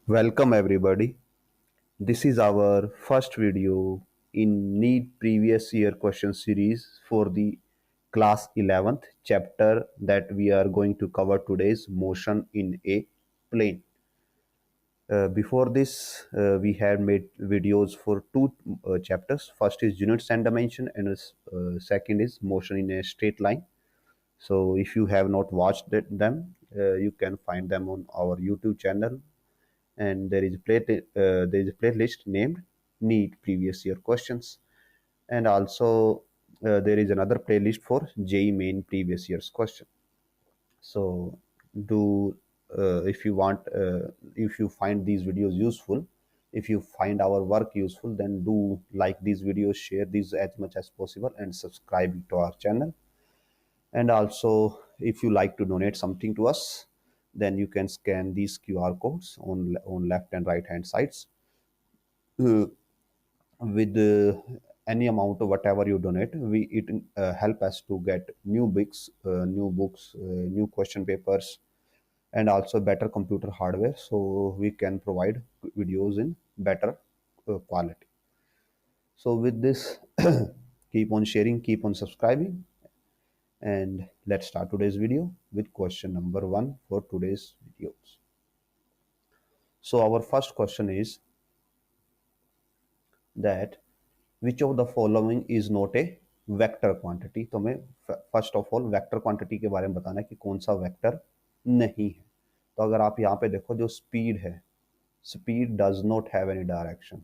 Welcome everybody. This is our first video in NEET previous year question series for the class 11th chapter that we are going to cover today's motion in a plane. Before this, we had made videos for two chapters. First is units and dimension and second is motion in a straight line. So if you have not watched them, you can find them on our YouTube channel, and there is a playlist named NEET previous year questions, and also there is another playlist for JEE main previous year's question. So do if you want if you find these videos useful, if you find our work useful, then do like these videos, share these as much as possible, and subscribe to our channel. And also, if you like to donate something to us, then you can scan these QR codes on left and right hand sides. Uh, with any amount of whatever you donate, we it help us to get new books, new question papers, and also better computer hardware, so we can provide videos in better quality. So with this, keep on sharing, keep on subscribing, and let's start today's video with question number 1 for today's videos. So our first question is that which of the following is not a vector quantity. तो हमें first of all vector quantity के बारे में बताना है कि कौन सा वेक्टर नहीं है. तो अगर आप यहाँ पे देखो, जो स्पीड है, speed does not have any direction.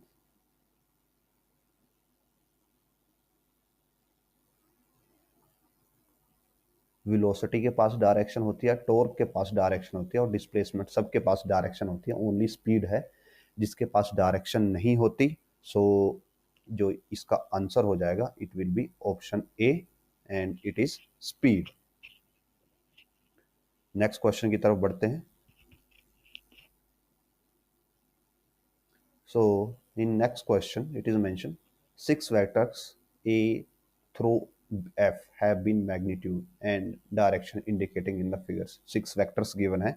Velocity के पास डायरेक्शन होती है, टॉर्क के पास डायरेक्शन होती है, और डिस्प्लेसमेंट सबके पास डायरेक्शन होती है. ओनली स्पीड है जिसके पास डायरेक्शन नहीं होती. सो जो इसका आंसर हो जाएगा, it will be option A, and it is speed. Next question की तरफ बढ़ते हैं. So in next question it is mention 6 vectors a through f have been magnitude and direction indicating in the figures. 6 vectors given है,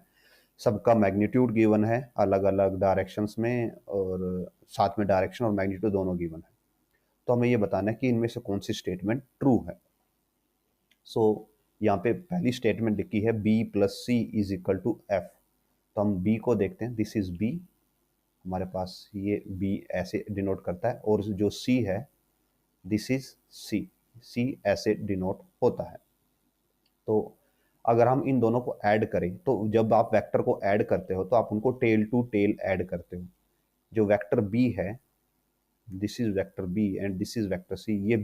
सबका magnitude given है अलग अलग directions में, और साथ में डायरेक्शन और मैग्नीट्यूड दोनों गिवन है. तो हमें ये बताना है कि इनमें से कौन सी स्टेटमेंट ट्रू है. सो यहाँ पे पहली स्टेटमेंट लिखी है b plus C is equal to F. तो हम b को देखते हैं. दिस इज b, हमारे पास ये b ऐसे डिनोट करता है, और जो c है दिस इज c, c ऐसे डिनोट होता है. तो अगर हम इन दोनों को ऐड करें, तो जब आप वेक्टर को ऐड करते हो तो आप उनको टेल टू टेल ऐड करते हो. जो वेक्टर b है, this is vector b and this is vector c. ये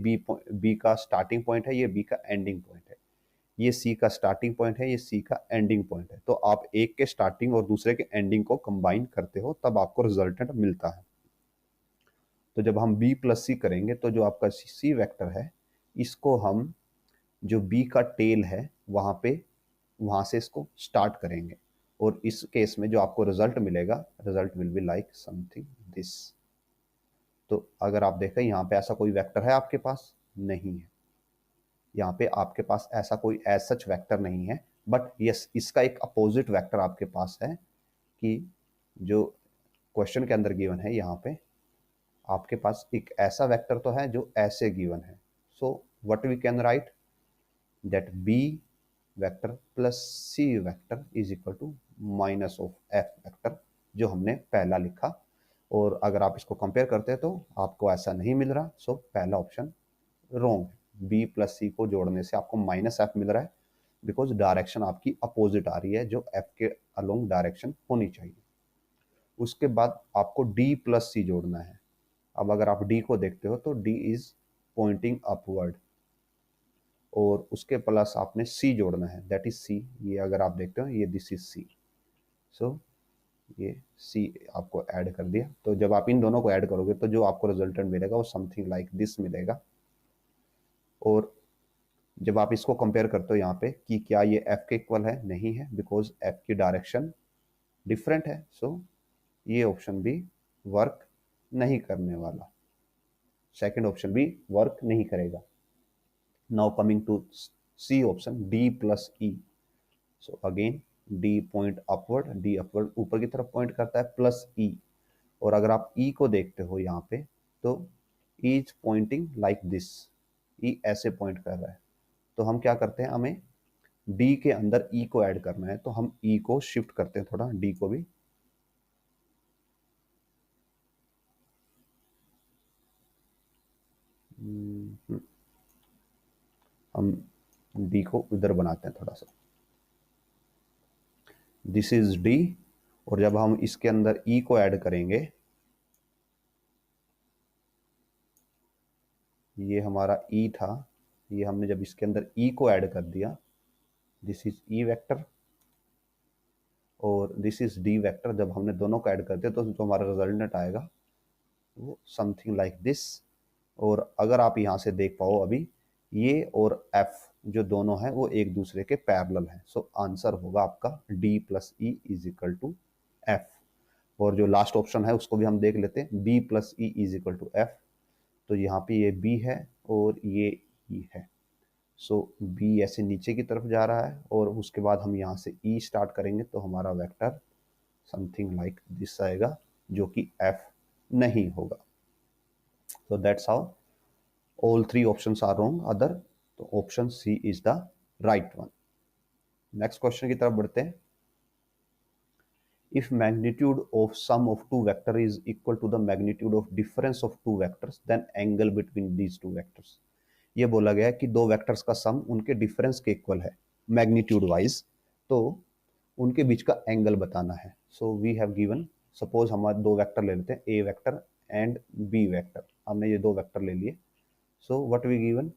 b का स्टार्टिंग पॉइंट है, ये b का एंडिंग पॉइंट है. ये c का स्टार्टिंग पॉइंट है, ये c का एंडिंग पॉइंट है. तो आप एक के स्टार्टिंग और दूसरे के एंडिंग को कंबाइन करते हो, तब आपको रिजल्टेंट मिलता है. तो जब हम b प्लस सी करेंगे, तो जो आपका c वेक्टर है, इसको हम जो b का टेल है वहां से इसको स्टार्ट करेंगे, और इस केस में जो आपको रिजल्ट मिलेगा, result will be like something this. तो अगर आप देखें, यहाँ पे ऐसा कोई वेक्टर है आपके पास? नहीं है. यहाँ पे आपके पास ऐसा कोई एज सच वेक्टर नहीं है, बट यस, इसका एक अपोजिट वेक्टर आपके पास है, कि जो क्वेश्चन के अंदर गिवन है, यहाँ पे आपके पास एक ऐसा वेक्टर तो है जो ऐसे गिवन है. So what we can write, that b vector plus c vector is equal to minus of f vector, जो हमने पहला लिखा. और अगर आप इसको कंपेयर करते हैं तो आपको ऐसा नहीं मिल रहा. सो पहला ऑप्शन रॉन्ग है. b प्लस सी को जोड़ने से आपको माइनस एफ मिल रहा है, बिकॉज डायरेक्शन आपकी अपोजिट आ रही है, जो f के अलोंग डायरेक्शन होनी चाहिए. उसके बाद आपको d प्लस सी जोड़ना है. अब अगर आप d को देखते हो, तो d इज पॉइंटिंग अपवर्ड, और उसके प्लस आपने c जोड़ना है, दैट इज c. ये अगर आप देखते हो, ये दिस इज c. सो ये c आपको ऐड कर दिया. तो जब आप इन दोनों को ऐड करोगे, तो जो आपको रिजल्टेंट मिलेगा वो समथिंग लाइक दिस मिलेगा. और जब आप इसको कंपेयर करते हो यहाँ पे, कि क्या ये f के इक्वल है, नहीं है, बिकॉज f की डायरेक्शन डिफरेंट है. सो ये ऑप्शन भी वर्क नहीं करने वाला, सेकंड ऑप्शन भी वर्क नहीं करेगा. Now coming to C option, d plus E. So again D point upward, D upward ऊपर की तरफ पॉइंट करता है, प्लस ई। और अगर आप ई को देखते हो यहाँ पे तो E is pointing like this, E ऐसे पॉइंट कर रहा है। तो हम क्या करते हैं, हमें डी के अंदर ई को ऐड करना है, तो हम ई को शिफ्ट करते हैं थोड़ा, डी को भी। हम डी को इधर बनाते हैं थोड़ा सा, दिस इज डी। और जब हम इसके अंदर ई को ऐड करेंगे, ये हमारा ई था, ये हमने जब इसके अंदर ई को ऐड कर दिया, दिस इज ई वेक्टर और दिस इज डी वेक्टर। जब हमने दोनों को ऐड कर दिया तो जो हमारा रिजल्टेंट आएगा वो समथिंग लाइक दिस। और अगर आप यहाँ से देख पाओ, अभी ये और एफ जो दोनों हैं वो एक दूसरे के पैरेलल हैं। सो आंसर होगा आपका D plus E is equal to F. और जो लास्ट ऑप्शन है उसको भी हम देख लेते हैं, B plus E is equal to F. तो यहाँ पे ये बी है और ये ई है। सो बी ऐसे नीचे की तरफ जा रहा है और उसके बाद हम यहाँ से ई स्टार्ट करेंगे तो हमारा वेक्टर समथिंग लाइक दिस आएगा, जो कि एफ नहीं होगा। So that's how all three options are wrong other, तो option C is the right one. Next question की तरफ बढ़ते हैं। If magnitude of sum of two vector is equal to the magnitude of difference of two vectors then angle between these two vectors. ये बोला गया है कि दो वेक्टर्स का सम उनके डिफरेंस के इक्वल है मैग्नीट्यूड वाइज, तो उनके बीच का एंगल बताना है। So we have given, suppose हमारे दो वेक्टर ले लेते हैं, A vector and B vector. हमने ये दो वेक्टर ले लिए। So what we given,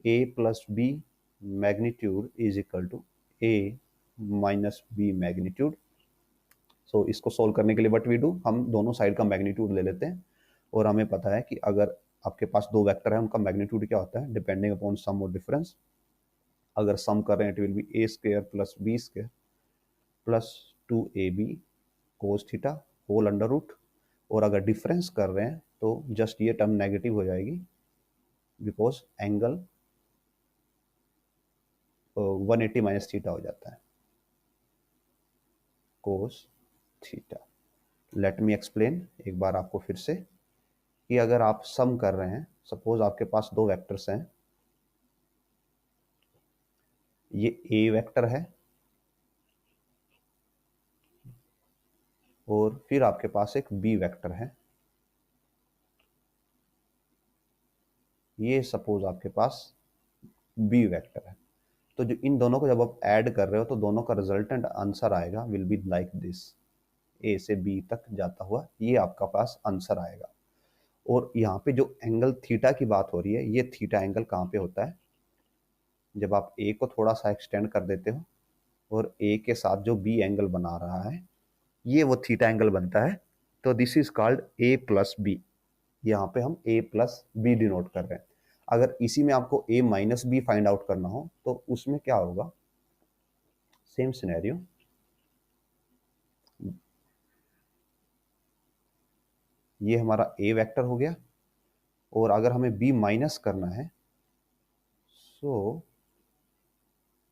A plus B magnitude is equal to A minus B magnitude. So इसको सोल्व करने के लिए व्हाट वी डू, हम दोनों साइड का मैग्नीट्यूड ले लेते हैं। और हमें पता है कि अगर आपके पास दो वेक्टर है उनका मैग्नीट्यूड क्या होता है, डिपेंडिंग अपॉन सम और डिफरेंस। अगर सम कर रहे हैं it will be A square plus B square plus 2ab cos theta whole under root. और अगर डिफरेंस कर रहे हैं तो जस्ट ये टर्म नेगेटिव हो जाएगी, बिकॉज एंगल 180 माइनस थीटा हो जाता है, cos theta. Let me explain एक बार आपको फिर से, कि अगर आप सम कर रहे हैं, सपोज आपके पास दो वेक्टर्स हैं, ये ए वेक्टर है और फिर आपके पास एक बी वेक्टर है, ये सपोज आपके पास बी वेक्टर है। तो जो इन दोनों को जब आप ऐड कर रहे हो तो दोनों का रिजल्टेंट आंसर आएगा विल बी लाइक दिस, ए से बी तक जाता हुआ ये आपका पास आंसर आएगा। और यहाँ पे जो एंगल थीटा की बात हो रही है, ये थीटा एंगल कहाँ पे होता है, जब आप ए को थोड़ा सा एक्सटेंड कर देते हो और ए के साथ जो बी एंगल बना रहा है ये वो थीटा एंगल बनता है। तो this is called A plus B. यहाँ पे हम ए प्लस बी डिनोट कर रहे हैं। अगर इसी में आपको ए माइनस बी फाइंड आउट करना हो तो उसमें क्या होगा, सेम सिनेरियो, ये हमारा ए वेक्टर हो गया और अगर हमें बी माइनस करना है so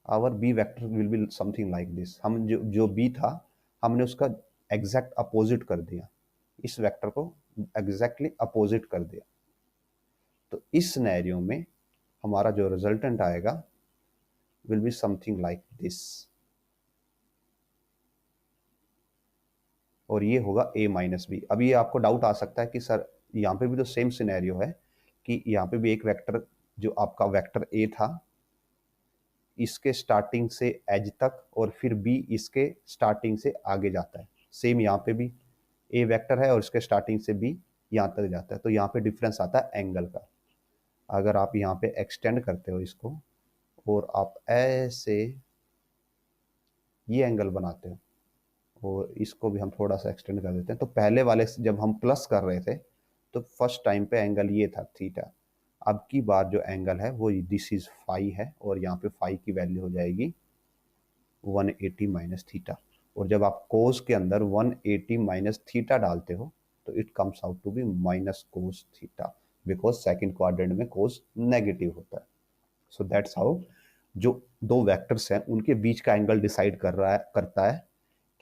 our B vector will be something like this. हम जो बी था हमने उसका एग्जैक्ट अपोजिट कर दिया, इस वेक्टर को एग्जैक्टली अपोजिट कर दिया। तो इस सिनेरियो में हमारा जो रिजल्टेंट आएगा will be something like this, और ये होगा a माइनस बी। अब ये आपको डाउट आ सकता है कि सर यहाँ पे भी तो सेम सिनेरियो है, कि यहाँ पे भी एक वेक्टर, जो आपका वेक्टर a था, इसके स्टार्टिंग से एज तक और फिर b इसके स्टार्टिंग से आगे जाता है। सेम यहाँ पे भी a वेक्टर है और इसके स्टार्टिंग से b यहाँ तक जाता है। तो यहाँ पे डिफरेंस आता है एंगल का। अगर आप यहाँ पे एक्सटेंड करते हो इसको और आप ऐसे ये एंगल बनाते हो और इसको भी हम थोड़ा सा एक्सटेंड कर देते हैं, तो पहले वाले जब हम प्लस कर रहे थे तो फर्स्ट टाइम पे एंगल ये था थीटा। अब की बार जो एंगल है वो दिस इज फाई है और यहाँ पे फाई की वैल्यू हो जाएगी 180 माइनस थीटा। और जब आप कोस के अंदर 180 माइनस थीटा डालते हो तो it comes out to be minus cos theta, because second quadrant में कोस नेगेटिव होता है। सो दैट्स हाउ जो दो वेक्टर्स हैं उनके बीच का एंगल डिसाइड करता है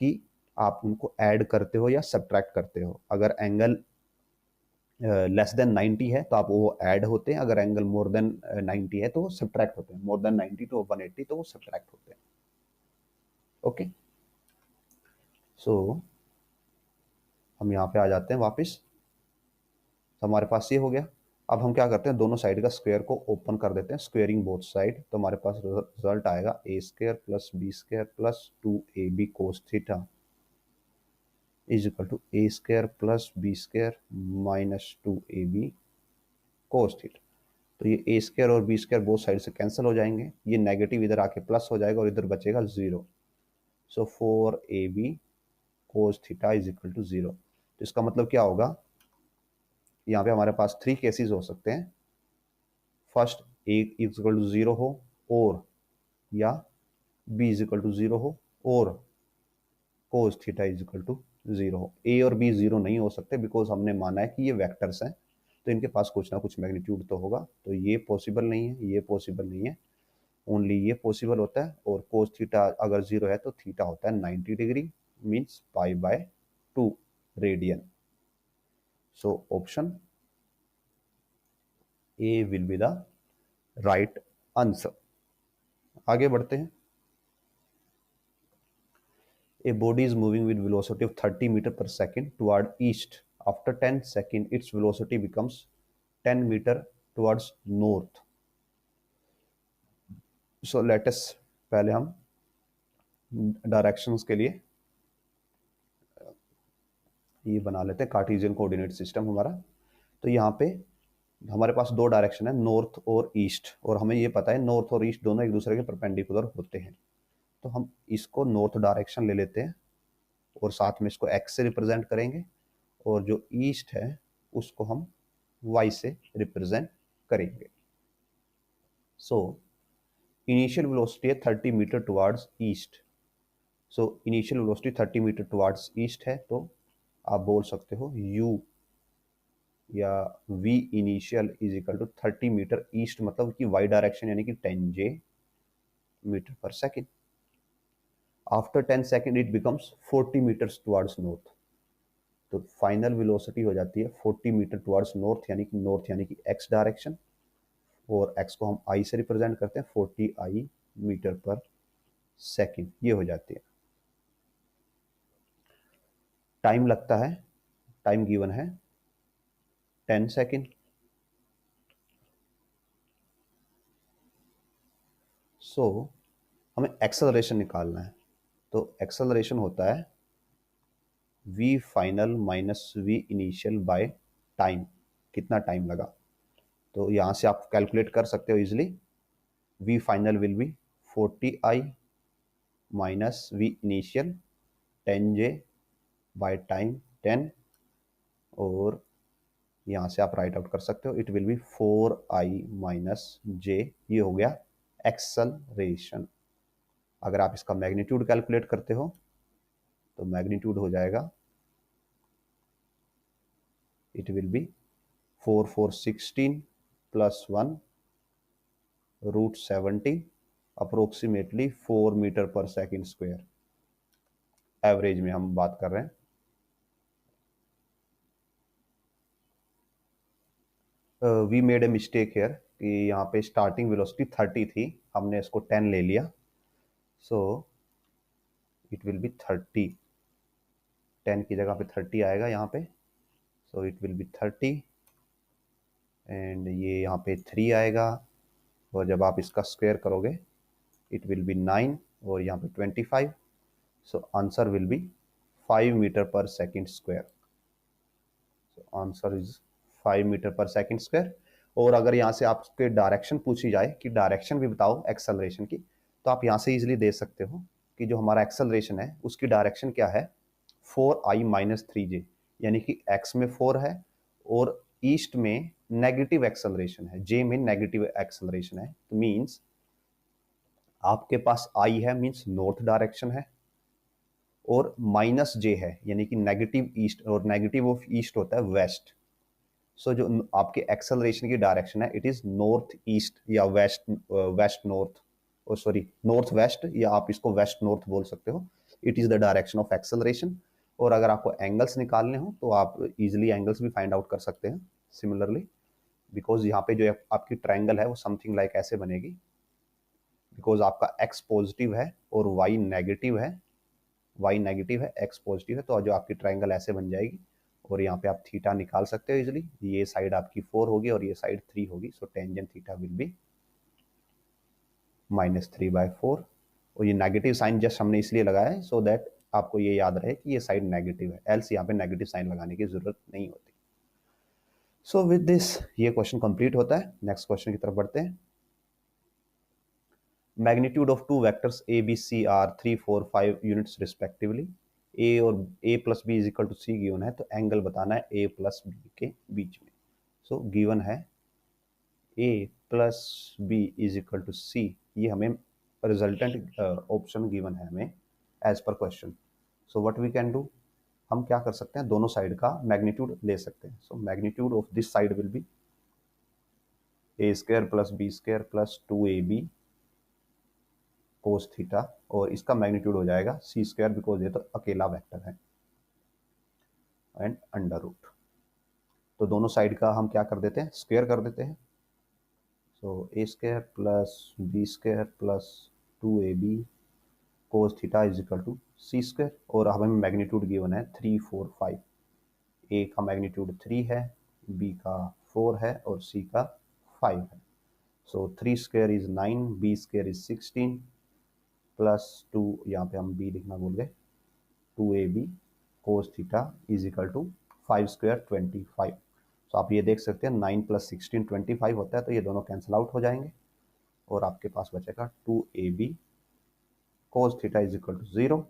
कि आप उनको ऐड करते हो या सब्ट्रैक्ट करते हो। अगर एंगल लेस देन 90 है तो आप वो ऐड होते हैं, अगर एंगल मोर देन 90 है तो वो सब्ट्रैक्ट होते हैं, मोर देन 90 टू 180 तो वो सब्ट्रैक्ट होते हैं। ओके, सो हम यहाँ पे आ जाते हैं वापस। तो हमारे पास ये हो गया। अब हम क्या करते हैं, दोनों साइड का स्क्वायर को ओपन कर देते हैं, स्क्वेयरिंग बोथ साइड। तो हमारे पास रिजल्ट आएगा A square plus B square plus 2ab cos theta is equal to A square plus B square minus 2ab cos theta. तो ये ए स्क्वायर और बी स्क्वायर बोथ साइड से cancel हो जाएंगे, ये नेगेटिव इधर आके प्लस हो जाएगा और इधर बचेगा 0। So 4ab cos theta is equal to 0। तो इसका मतलब क्या होगा, यहाँ पे हमारे पास 3 केसेस हो सकते हैं। First A is equal to 0 हो और या बी इज इक्वल टू 0 हो और cos theta is equal to 0 हो। ए और बी 0 नहीं हो सकते बिकॉज हमने माना है कि ये वेक्टर्स हैं, तो इनके पास कुछ ना कुछ मैग्नीट्यूड तो होगा। तो ये पॉसिबल नहीं है, ये पॉसिबल नहीं है, ओनली ये पॉसिबल होता है। और कोस थीटा अगर 0 है तो थीटा होता है 90 degree, means π/2 radian. So option A will be the right answer. आगे बढ़ते हैं। A body is moving with velocity of 30 meter per second toward east. After 10 seconds, its velocity becomes 10 meter towards north. So let us पहले हम directions के लिए ये बना लेते हैं कार्टेशियन कोऑर्डिनेट सिस्टम हमारा। तो यहाँ पे हमारे पास दो डायरेक्शन है, नॉर्थ और ईस्ट, और हमें ये पता है नॉर्थ और ईस्ट दोनों एक दूसरे के परपेंडिकुलर होते हैं। तो हम इसको नॉर्थ डायरेक्शन ले लेते हैं और साथ में इसको एक्स से रिप्रेजेंट करेंगे, और जो ईस्ट है उसको हम वाई से रिप्रेजेंट करेंगे। सो इनिशियल वेलोसिटी है 30 meter towards east. So initial velocity 30 meter towards east है, तो आप बोल सकते हो u या v initial is equal to 30 meter east, मतलब कि y डायरेक्शन यानी कि 10j मीटर पर second. After 10 second it becomes 40 meters towards north. तो फाइनल वेलोसिटी हो जाती है 40 मीटर टुवर्ड्स नॉर्थ यानी कि x डायरेक्शन, और x को हम i से रिप्रेजेंट करते हैं 40i मीटर पर सेकेंड, ये हो जाती है। टाइम लगता है, टाइम गिवन है 10 सेकेंड। सो हमें एक्सेलरेशन निकालना है। तो एक्सेलरेशन होता है v final minus v initial by time, कितना टाइम लगा। तो यहाँ से आप कैलकुलेट कर सकते हो easily. v final will be 40i minus v initial 10j by time 10, और यहाँ से आप राइट आउट कर सकते हो, it will B 4i minus j। ये हो गया एक्सेलरेशन। अगर आप इसका मैग्नीट्यूड कैलकुलेट करते हो तो मैग्नीट्यूड हो जाएगा, it will be 4416 plus 1 root 70 approximately 4 metre पर सेकेंड स्क्वायर। एवरेज में हम बात कर रहे हैं। We made a mistake here कि यहाँ पे स्टार्टिंग वेलोसिटी 30 थी, हमने इसको 10 ले लिया। सो इट विल बी 30, 10 की जगह पे 30 आएगा यहाँ पे। सो इट विल बी 30 एंड ये यहाँ पे 3 आएगा, और जब आप इसका स्क्वायर करोगे इट विल बी 9 और यहाँ पे 25। So answer will be 5 metre पर second square. So answer is 5 metre पर सेकेंड स्क्वायर। और अगर यहाँ से आपके डायरेक्शन पूछी जाए कि डायरेक्शन भी बताओ एक्सेलरेशन की, तो आप यहाँ से इजिली दे सकते हो कि जो हमारा एक्सेलरेशन है उसकी डायरेक्शन क्या है, 4i माइनस 3j, यानी कि x में 4 है और ईस्ट में नेगेटिव एक्सेलरेशन है, j में नेगेटिव एक्सेलरेशन है। तो मीन्स आपके पास i है, मीन्स नॉर्थ डायरेक्शन है, और माइनस j है यानी कि नेगेटिव ईस्ट, और नेगेटिव ऑफ ईस्ट होता है वेस्ट। सो जो आपके एक्सेलरेशन की डायरेक्शन है इट इज नॉर्थ ईस्ट या वेस्ट नॉर्थ। और सॉरी नॉर्थ वेस्ट, या आप इसको वेस्ट नॉर्थ बोल सकते हो। It is the direction of acceleration. और अगर आपको एंगल्स निकालने हो तो आप इजीली एंगल्स भी फाइंड आउट कर सकते हैं सिमिलरली, बिकॉज यहाँ पे जो आपकी ट्रायंगल है वो समथिंग लाइक ऐसे बनेगी, बिकॉज आपका एक्स पॉजिटिव है और वाई नेगेटिव है, वाई नेगेटिव है एक्स पॉजिटिव है, तो जो आपकी ट्रायंगल ऐसे बन जाएगी। और यहाँ पे आप थीटा निकाल सकते हो इजिली, ये साइड आपकी 4 होगी और ये साइड 3 होगी, so tangent theta will be -3/4। और ये नेगेटिव साइन जस्ट हमने इसलिए लगाया है सो दैट आपको ये याद रहे कि ये साइड नेगेटिव है, एल्स यहाँ पे नेगेटिव साइन लगाने की जरूरत नहीं होती। सो विद दिस ये क्वेश्चन कंप्लीट होता है। नेक्स्ट क्वेश्चन की तरफ बढ़ते हैं। Magnitude of two vectors A B C are 3, 4, 5 units respectively. A और A plus B is equal to C given है, तो एंगल बताना है ए प्लस बी के बीच में। सो गिवन है A plus B is equal to C, ये हमें रिजल्टेंट ऑप्शन गिवन है हमें as per question. So what we can do, हम क्या कर सकते हैं, दोनों साइड का मैग्नीट्यूड ले सकते हैं। So magnitude of this side will be A square plus B square plus 2ab cos theta, और इसका मैग्नीट्यूड हो जाएगा सी स्क्वायर, बिकॉज ये तो अकेला वेक्टर है, एंड अंडर रूट। तो दोनों साइड का हम क्या कर देते हैं, स्क्वायर कर देते हैं। So A square plus B square plus 2ab cos theta is equal to C square, और हमें मैग्नीट्यूड गिवन है 3, 4, 5। ए का मैग्नीट्यूड 3 है, बी का 4 है और सी का 5 है। So 3 square is 9, B square is 16 plus 2, यहाँ पे हम बी लिखना भूल गए, 2ab cos theta is equal to 5 square 25। तो आप ये देख सकते हैं 9 + 16 25 होता है, तो ये दोनों कैंसिल आउट हो जाएंगे और आपके पास बचेगा 2ab cos theta is equal to 0।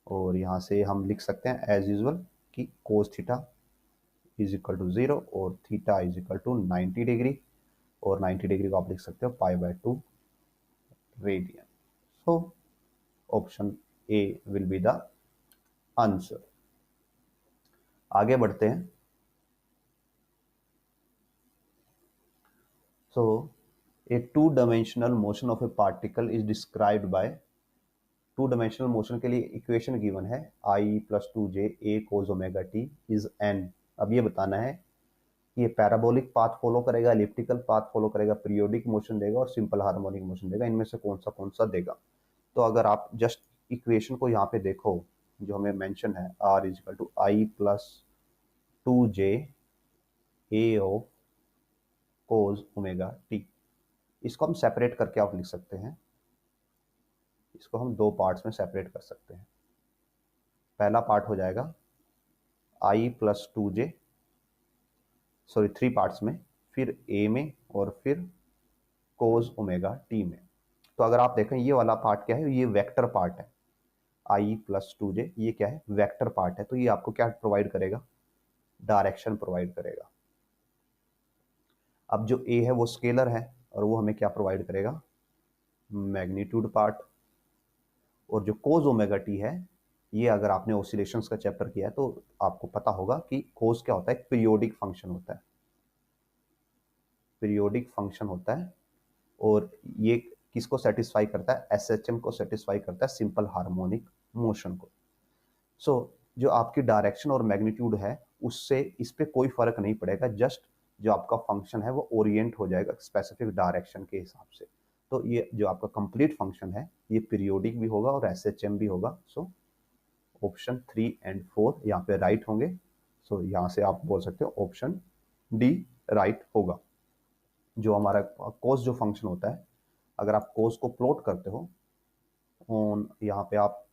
और यहाँ से हम लिख सकते हैं एज यूजल कि cos theta is equal to 0 और theta is equal to 90 degree, और 90 डिग्री को आप लिख सकते हो π/2 radian. So option A will be the answer. आगे बढ़ते हैं। So a two dimensional motion of a particle is described by, two dimensional motion के लिए इक्वेशन गिवन है I + 2j a cos ωt is n। अब ये बताना है कि ये पैराबोलिक पाथ फॉलो करेगा, एलिप्टिकल पाथ फॉलो करेगा, पीरियोडिक मोशन देगा और सिंपल हार्मोनिक मोशन देगा, इनमें से कौन सा देगा। तो अगर आप जस्ट इक्वेशन को यहाँ पे देखो, जो हमें मेंशन है R = I + 2j a of cos ωt, इसको हम सेपरेट करके आप लिख सकते हैं, इसको हम दो पार्ट्स में सेपरेट कर सकते हैं। पहला पार्ट हो जाएगा I + 2j, सॉरी 3 पार्ट्स में, फिर a में और फिर cos ωt में। तो अगर आप देखें ये वाला पार्ट क्या है, ये वेक्टर पार्ट है, I + 2j, ये क्या है, वेक्टर पार्ट है। तो ये आपको क्या प्रोवाइड करेगा, डायरेक्शन प्रोवाइड करेगा। अब जो a है वो स्केलर है और वो हमें क्या प्रोवाइड करेगा, मैग्नीट्यूड पार्ट। और जो cos ωt है, ये अगर आपने ऑसिलेशंस का चैप्टर किया है तो आपको पता होगा कि cos क्या होता है, एक पीरियोडिक फंक्शन होता है, पीरियोडिक फंक्शन होता है। और ये किसको सेटिस्फाई करता है, SHM को सेटिस्फाई करता है, सिंपल हार्मोनिक मोशन को। सो जो आपकी डायरेक्शन और मैग्नीट्यूड है उससे इस पे कोई फर्क नहीं पड़ेगा, जस्ट जो आपका फंक्शन है वो ओरिएंट हो जाएगा स्पेसिफिक डायरेक्शन के हिसाब से। तो ये जो आपका कंप्लीट फंक्शन है ये पीरियोडिक भी होगा और SHM भी होगा। सो ऑप्शन 3 एंड 4 यहाँ पे राइट होंगे। सो यहाँ से आप बोल सकते हो ऑप्शन डी राइट होगा। जो हमारा कोस जो फंक्शन होता है, अगर आप कोस को प्लॉट करते हो ऑन, यहाँ पे आप,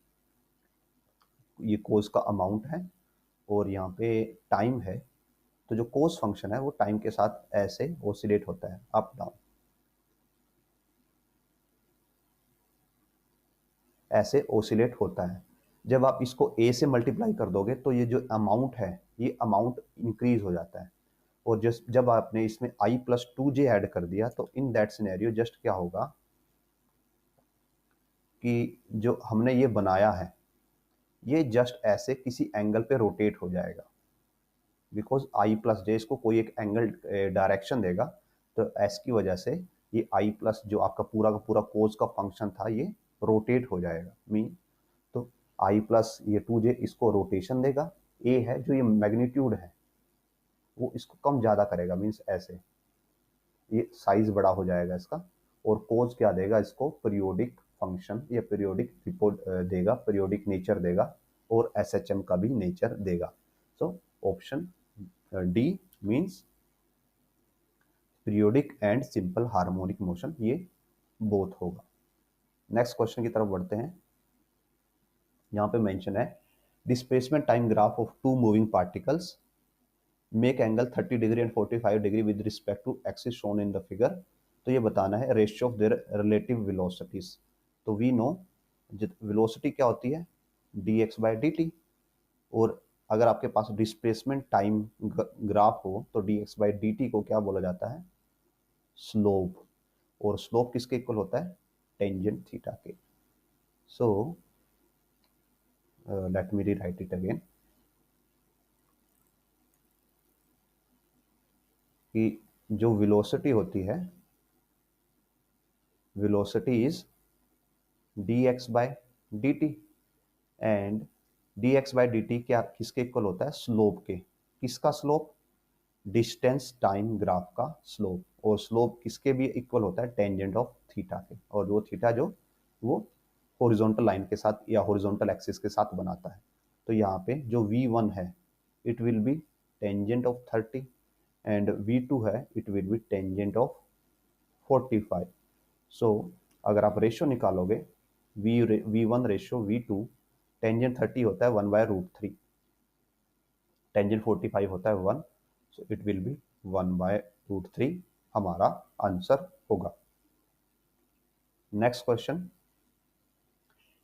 ये कोस का अमाउंट है और यहाँ पे टाइम है, तो जो कोस फंक्शन है वो टाइम के साथ ऐसे ओसिलेट होता है अप डाउन, ऐसे ओसिलेट होता है। जब आप इसको a से मल्टीप्लाई कर दोगे तो ये जो अमाउंट है ये अमाउंट इंक्रीज हो जाता है। और जब आपने इसमें I + 2j ऐड कर दिया तो इन दैट सिनेरियो जस्ट क्या होगा कि जो हमने ये बनाया है ये जस्ट ऐसे किसी एंगल पे रोटेट हो जाएगा, बिकॉज I + j इसको कोई एक एंगल डायरेक्शन देगा, तो एस की वजह से ये आई प्लस जो आपका पूरा का पूरा कोस का फंक्शन था ये रोटेट हो जाएगा। मीन तो आई प्लस ये 2j इसको रोटेशन देगा, ए है जो ये मैग्नीट्यूड है वो इसको कम ज़्यादा करेगा, मीन्स ऐसे ये साइज बड़ा हो जाएगा इसका। और कोज क्या देगा इसको, पीरियोडिक फंक्शन या पीरियोडिक रिपोर्ट देगा, पीरियोडिक नेचर देगा और एसएचएम का भी नेचर देगा। So option D means periodic and simple harmonic motion, ये बोथ होगा। नेक्स्ट क्वेश्चन की तरफ बढ़ते हैं। यहाँ पे मेंशन है displacement time graph of two moving particles make angle 30 degree and 45 degree with respect to axis shown in the figure. तो ये बताना है ratio of there relative velocities. तो वी नो वेलोसिटी क्या होती है, dx बाय dt, और अगर आपके पास डिस्प्लेसमेंट टाइम ग्राफ हो तो dx बाय dt को क्या बोला जाता है, स्लोप। और स्लोप किसके इक्वल होता है, टेंजेंट थीटा के। So let me rewrite it again कि जो वेलोसिटी होती है, velocity is dx by dt and dx by dt क्या किसके इक्वल होता है, स्लोप के। किसका स्लोप, डिस्टेंस टाइम ग्राफ का स्लोप। और स्लोप किसके भी इक्वल होता है, टेंजेंट ऑफ थीटा के। और वो थीटा जो वो हॉरिजॉन्टल लाइन के साथ या हॉरिजॉन्टल एक्सिस के साथ बनाता है। तो यहाँ पे जो v1 है it will B tangent of 30 and v2 है it will B tangent of 45। सो अगर आप रेशियो निकालोगे v1 रेशियो v2, टेंजेंट 30 होता है 1/√3, टेंजेंट 45 होता है 1, सो इट विल बी 1/√3 हमारा आंसर होगा। Next question,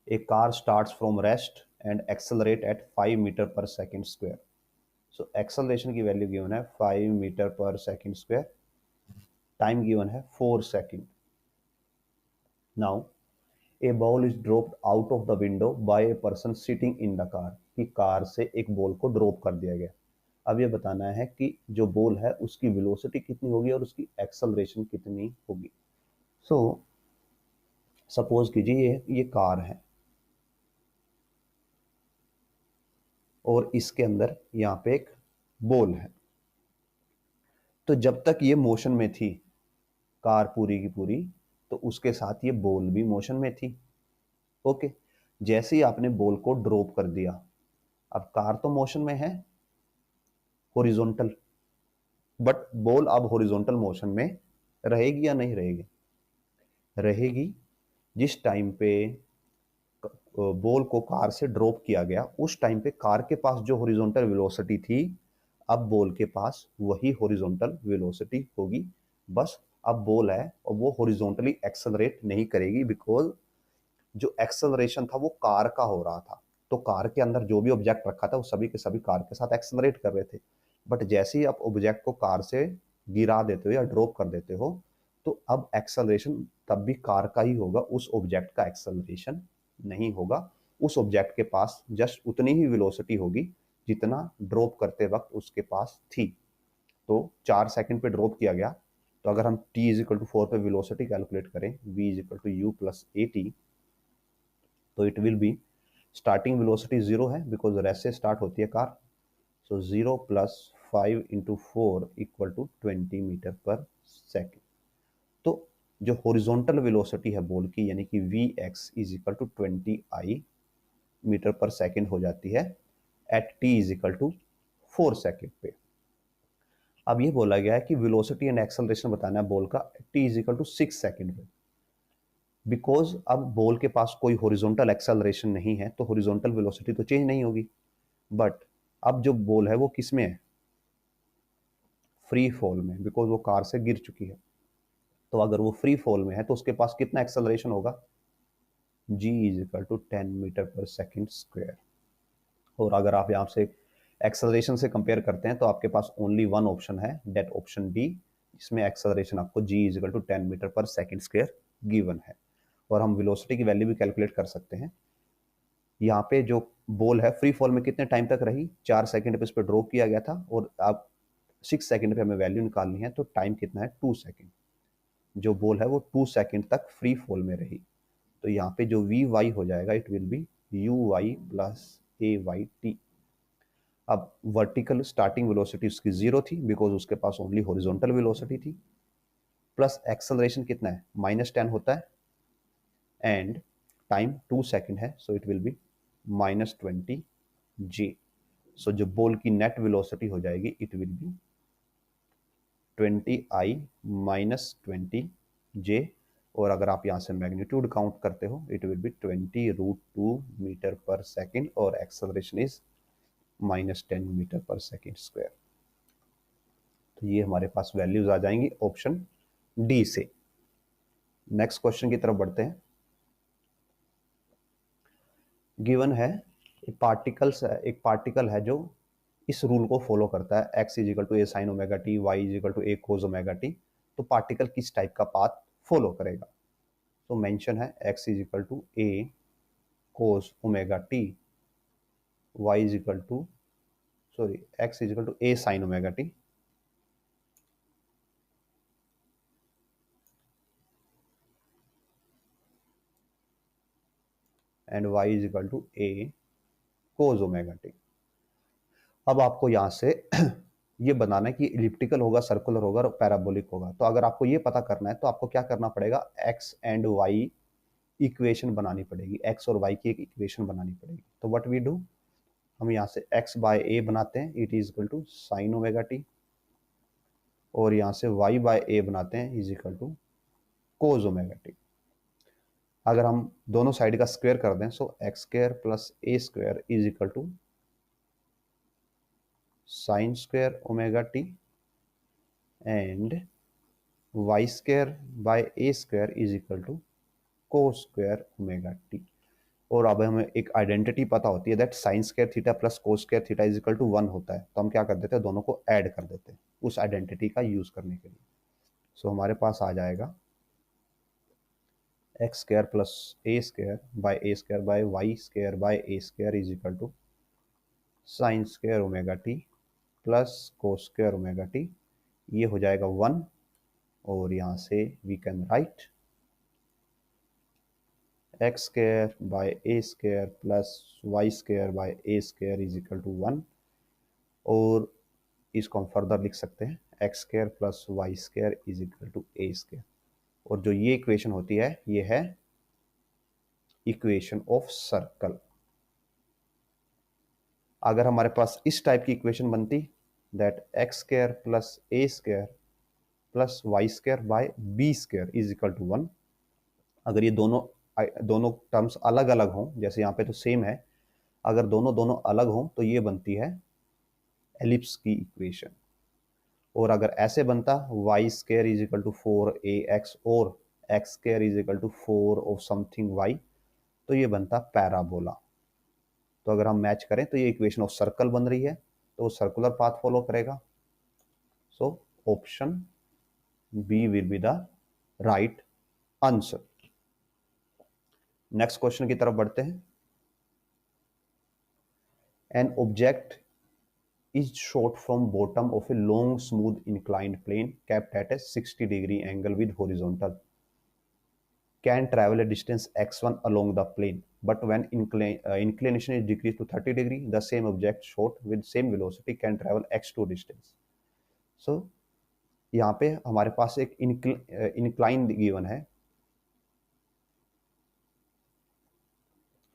A car starts from rest and accelerate at 5 metre पर सेकेंड स्क्वायर। सो एक्सेलरेशन की वैल्यू गिवन है 5 मीटर पर सेकेंड स्क्वायर, टाइम गिवन है 4 second. Now a ball is dropped out of the window by a person sitting in the car, कि car से एक ball को drop कर दिया गया। अब ये बताना है कि जो बॉल है उसकी वेलोसिटी कितनी होगी और उसकी एक्सेलरेशन कितनी होगी। सो सपोज कीजिए ये कार है और इसके अंदर यहाँ पे एक बॉल है। तो जब तक ये मोशन में थी कार पूरी की पूरी, तो उसके साथ ये बॉल भी मोशन में थी। ओके, जैसे ही आपने बॉल को ड्रॉप कर दिया, अब कार तो मोशन में है हॉरिजॉन्टल, बट बॉल अब हॉरिजॉन्टल मोशन में रहेगी या नहीं रहेगी, रहेगी। जिस टाइम पे बॉल को कार से ड्रॉप किया गया उस टाइम पे कार के पास जो हॉरिजॉन्टल वेलोसिटी थी, अब बॉल के पास वही हॉरिजॉन्टल वेलोसिटी होगी। बस अब बॉल है और वो हॉरिजॉन्टली एक्सेलरेट नहीं करेगी, बिकॉज जो एक्सेलरेशन था वो कार का हो रहा था। तो कार के अंदर जो भी ऑब्जेक्ट रखा था वो सभी के सभी कार के साथ एक्सेलरेट कर रहे थे। बट जैसे ही आप ऑब्जेक्ट को कार से गिरा देते हो या ड्रॉप कर देते हो, तो अब एक्सेलरेशन तब भी कार का ही होगा, उस ऑब्जेक्ट का एक्सेलरेशन नहीं होगा। उस ऑब्जेक्ट के पास जस्ट उतनी ही वेलोसिटी होगी जितना ड्रॉप करते वक्त उसके पास थी। तो 4 सेकंड पे ड्रॉप किया गया, तो अगर हम t इज इक्वल टू 4 पे वेलोसिटी कैलकुलेट करें, v is equal to U plus A T, तो it will be starting velocity 0 है बिकॉज रेस्ट से स्टार्ट होती है कार। सो 0 प्लस 5 इंटू 4 इक्वल टू 20 मीटर पर सेकेंड। तो जो हॉरिजॉन्टल वेलोसिटी है बॉल की, यानी कि V X is equal to 20 metre पर सेकेंड हो जाती है at T is equal to 4 second पे। अब ये बोला गया है कि वेलोसिटी एंड एक्सेलरेशन बताना है बॉल का T is equal to 6 second पे। बिकॉज अब बॉल के पास कोई हॉरिजॉन्टल एक्सेलरेशन नहीं है तो हॉरिजॉन्टल वेलोसिटी तो चेंज नहीं होगी। बट अब जो बॉल है वो किस में है, फ्री फॉल में, बिकॉज वो कार से गिर चुकी है। तो अगर वो फ्री फॉल में है तो उसके पास कितना एक्सेलरेशन होगा, g is equal to 10 meter पर सेकेंड स्क्वायर। और अगर आप यहाँ से एक्सेलरेशन से कंपेयर करते हैं तो आपके पास ओनली वन ऑप्शन है, डेट ऑप्शन डी, जिसमें एक्सेलरेशन आपको g is equal to 10 meter पर सेकेंड स्क्वायर गिवन है। और हम वेलोसिटी की वैल्यू भी कैलकुलेट कर सकते हैं। यहाँ पे जो बॉल है फ्री फॉल में कितने टाइम तक रही, 4 सेकेंड पे इस पर ड्रॉप किया गया था और अब 6 सेकेंड पे हमें वैल्यू निकालनी है, तो टाइम कितना है 2 सेकेंड। जो बॉल है वो 2 सेकंड तक फ्री फॉल में रही। तो यहाँ पे जो वी वाई हो जाएगा it will be U Y plus A Y T. अब वर्टिकल स्टार्टिंग वेलोसिटी उसकी 0 थी बिकॉज उसके पास ओनली हॉरिजॉन्टल वेलोसिटी थी, प्लस एक्सेलरेशन कितना है -10 होता है, एंड टाइम 2 सेकंड है, सो इट विल बी -20 जे। सो जो बॉल की नेट वेलोसिटी हो जाएगी इट विल बी 20 I -20 जे। और अगर आप यहाँ से मैग्नीट्यूड काउंट करते हो इट विल बी 20√2 मीटर पर सेकेंड और एक्सेलरेशन इज -10 मीटर पर सेकेंड स्क्वायर। तो ये हमारे पास वैल्यूज आ जाएंगी ऑप्शन डी से। नेक्स्ट क्वेश्चन की तरफ बढ़ते हैं। गिवन है एक पार्टिकल है जो इस रूल को फॉलो करता है, x is equal to A sine omega T, Y is equal to A cos omega T. तो पार्टिकल किस टाइप का पाथ फॉलो करेगा? तो मेंशन है x is equal to A cos omega T, Y is equal to x is equal to A sine omega T, and y is equal to A cos omega T. अब आपको यहां से ये बनाना है कि इलिप्टिकल होगा, circular होगा और पैराबोलिक होगा। तो अगर आपको ये पता करना है तो आपको क्या करना पड़ेगा, x एंड y इक्वेशन बनानी पड़ेगी, x और y की एक इक्वेशन बनानी पड़ेगी। तो व्हाट वी डू, हम यहाँ से x बाय ए बनाते हैं, it is equal to sine omega T, और यहाँ से y बाय ए बनाते हैं is equal to cos omega T. अगर हम दोनों साइड का स्क्वायर कर दें so X square plus A square is equal to sine square omega T and Y square by A square is equal to cos square omega T. और अब हमें एक आइडेंटिटी पता होती है that sine square theta plus cos square theta is equal to 1 होता है। तो हम क्या कर देते हैं, दोनों को ऐड कर देते हैं उस आइडेंटिटी का यूज करने के लिए। सो हमारे पास आ जाएगा X square plus A square by Y square by A square is equal to sine square omega T plus cos square omega T. ये हो जाएगा 1, और यहाँ से we can write X square by A square plus Y square by A square is equal to 1, और इसको हम further लिख सकते हैं X square plus Y square is equal to A square. और जो ये इक्वेशन होती है ये है इक्वेशन ऑफ सर्कल। अगर हमारे पास इस टाइप की इक्वेशन बनती that X square plus A square plus Y square by B square is equal to 1, अगर ये दोनों टर्म्स अलग अलग हों, जैसे यहाँ पे तो सेम है, अगर दोनों दोनों अलग हों तो ये बनती है एलिप्स की इक्वेशन। और अगर ऐसे बनता Y square is equal to 4ax और X square is equal to 4 of something Y, तो ये बनता पैराबोला। तो अगर हम मैच करें तो ये इक्वेशन ऑफ सर्कल बन रही है, तो वो सर्कुलर पाथ फॉलो करेगा। So option B will be the right answer. Next question की तरफ बढ़ते हैं। An object is shot from bottom of a long smooth inclined plane kept at a 60-degree angle with horizontal, can travel a distance x1 along the plane, but when inclination is decreased to 30 degree, the same object shot with same velocity can travel x2 distance. So यहाँ पे हमारे पास एक incline given है,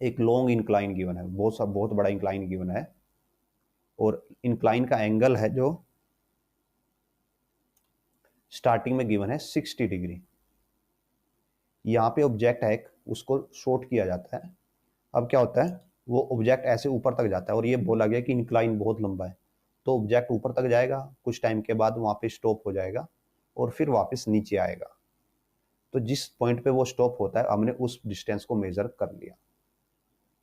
एक long incline given है, बहुत बड़ा incline given है, और इंक्लाइन का एंगल है जो स्टार्टिंग में गिवन है 60 डिग्री। यहाँ पे ऑब्जेक्ट है, उसको शॉर्ट किया जाता है। अब क्या होता है, वो ऑब्जेक्ट ऐसे ऊपर तक जाता है, और ये बोला गया कि इंक्लाइन बहुत लंबा है, तो ऑब्जेक्ट ऊपर तक जाएगा, कुछ टाइम के बाद वहाँ पे स्टॉप हो जाएगा और फिर वापस नीचे आएगा। तो जिस पॉइंट पे वो स्टॉप होता है हमने उस डिस्टेंस को मेजर कर लिया।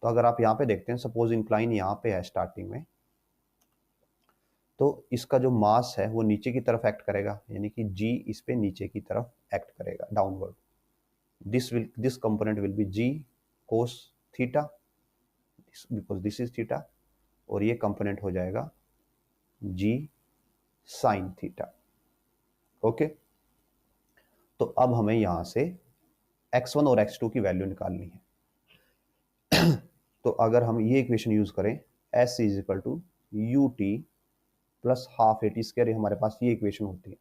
तो अगर आप यहाँ पे देखते हैं, सपोज इंक्लाइन यहाँ पे है स्टार्टिंग में, तो इसका जो मास है वो नीचे की तरफ एक्ट करेगा, यानी कि जी इस पे नीचे की तरफ एक्ट करेगा, downward. this component will be g cos theta because this is theta, और ये कंपोनेंट हो जाएगा g sin theta। ओके, तो अब हमें यहाँ से x1 और x2 की वैल्यू निकालनी है। तो अगर हम ये इक्वेशन यूज करें, s is equal to U T plus half A T square, हमारे पास ये इक्वेशन होती है,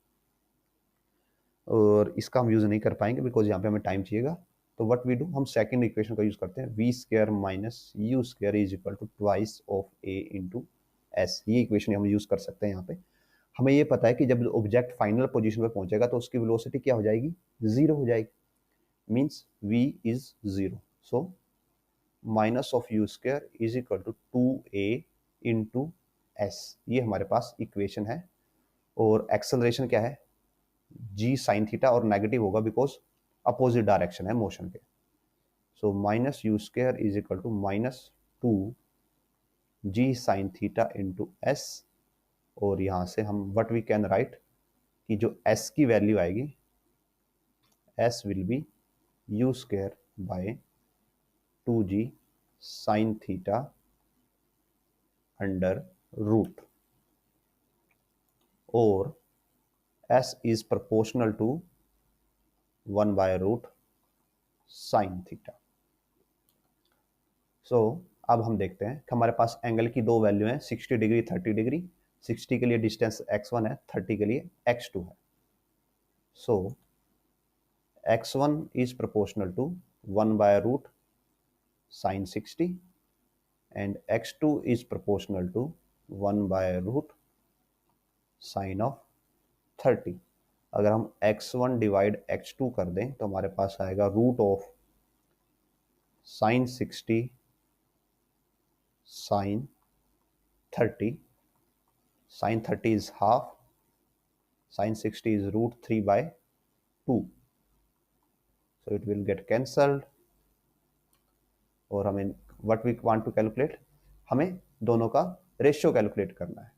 और इसका हम यूज नहीं कर पाएंगे बिकॉज यहाँ पे हमें टाइम चाहिएगा। तो व्हाट वी डू, हम सेकंड इक्वेशन का यूज करते हैं, V square minus U square is equal to twice of A into S. ये इक्वेशन हम यूज कर सकते हैं। यहाँ पे हमें ये पता है कि जब ऑब्जेक्ट फाइनल पोजीशन पे पहुंचेगा तो उसकी वेलोसिटी क्या हो जाएगी, जीरो हो जाएगी, means v is zero. So minus of U square is equal to 2a into S, ये हमारे पास इक्वेशन है। और एक्सेलरेशन क्या है, g साइन थीटा, और नेगेटिव होगा बिकॉज अपोजिट डायरेक्शन है मोशन के। So minus U square is equal to minus 2g sine theta into S. और यहाँ से हम व्हाट वी कैन राइट कि जो s की वैल्यू आएगी, s will be U square by 2g sine theta under root, और s is proportional to 1 by root sine theta. So अब हम देखते हैं कि हमारे पास एंगल की दो वैल्यू हैं, 60 डिग्री 30 डिग्री। 60 के लिए डिस्टेंस x1 है, 30 के लिए x2 है। सो x1 is proportional to 1 by root sin 60 and x2 is proportional to 1 by root sin of 30। अगर हम x1 डिवाइड x2 कर दें तो हमारे पास आएगा root of sine 60 sine 30। Sine 30 is half, sin 60 is root 3 by 2, so it will get cancelled। और हमें what we want to calculate, हमें दोनों का रेशियो कैलकुलेट करना है।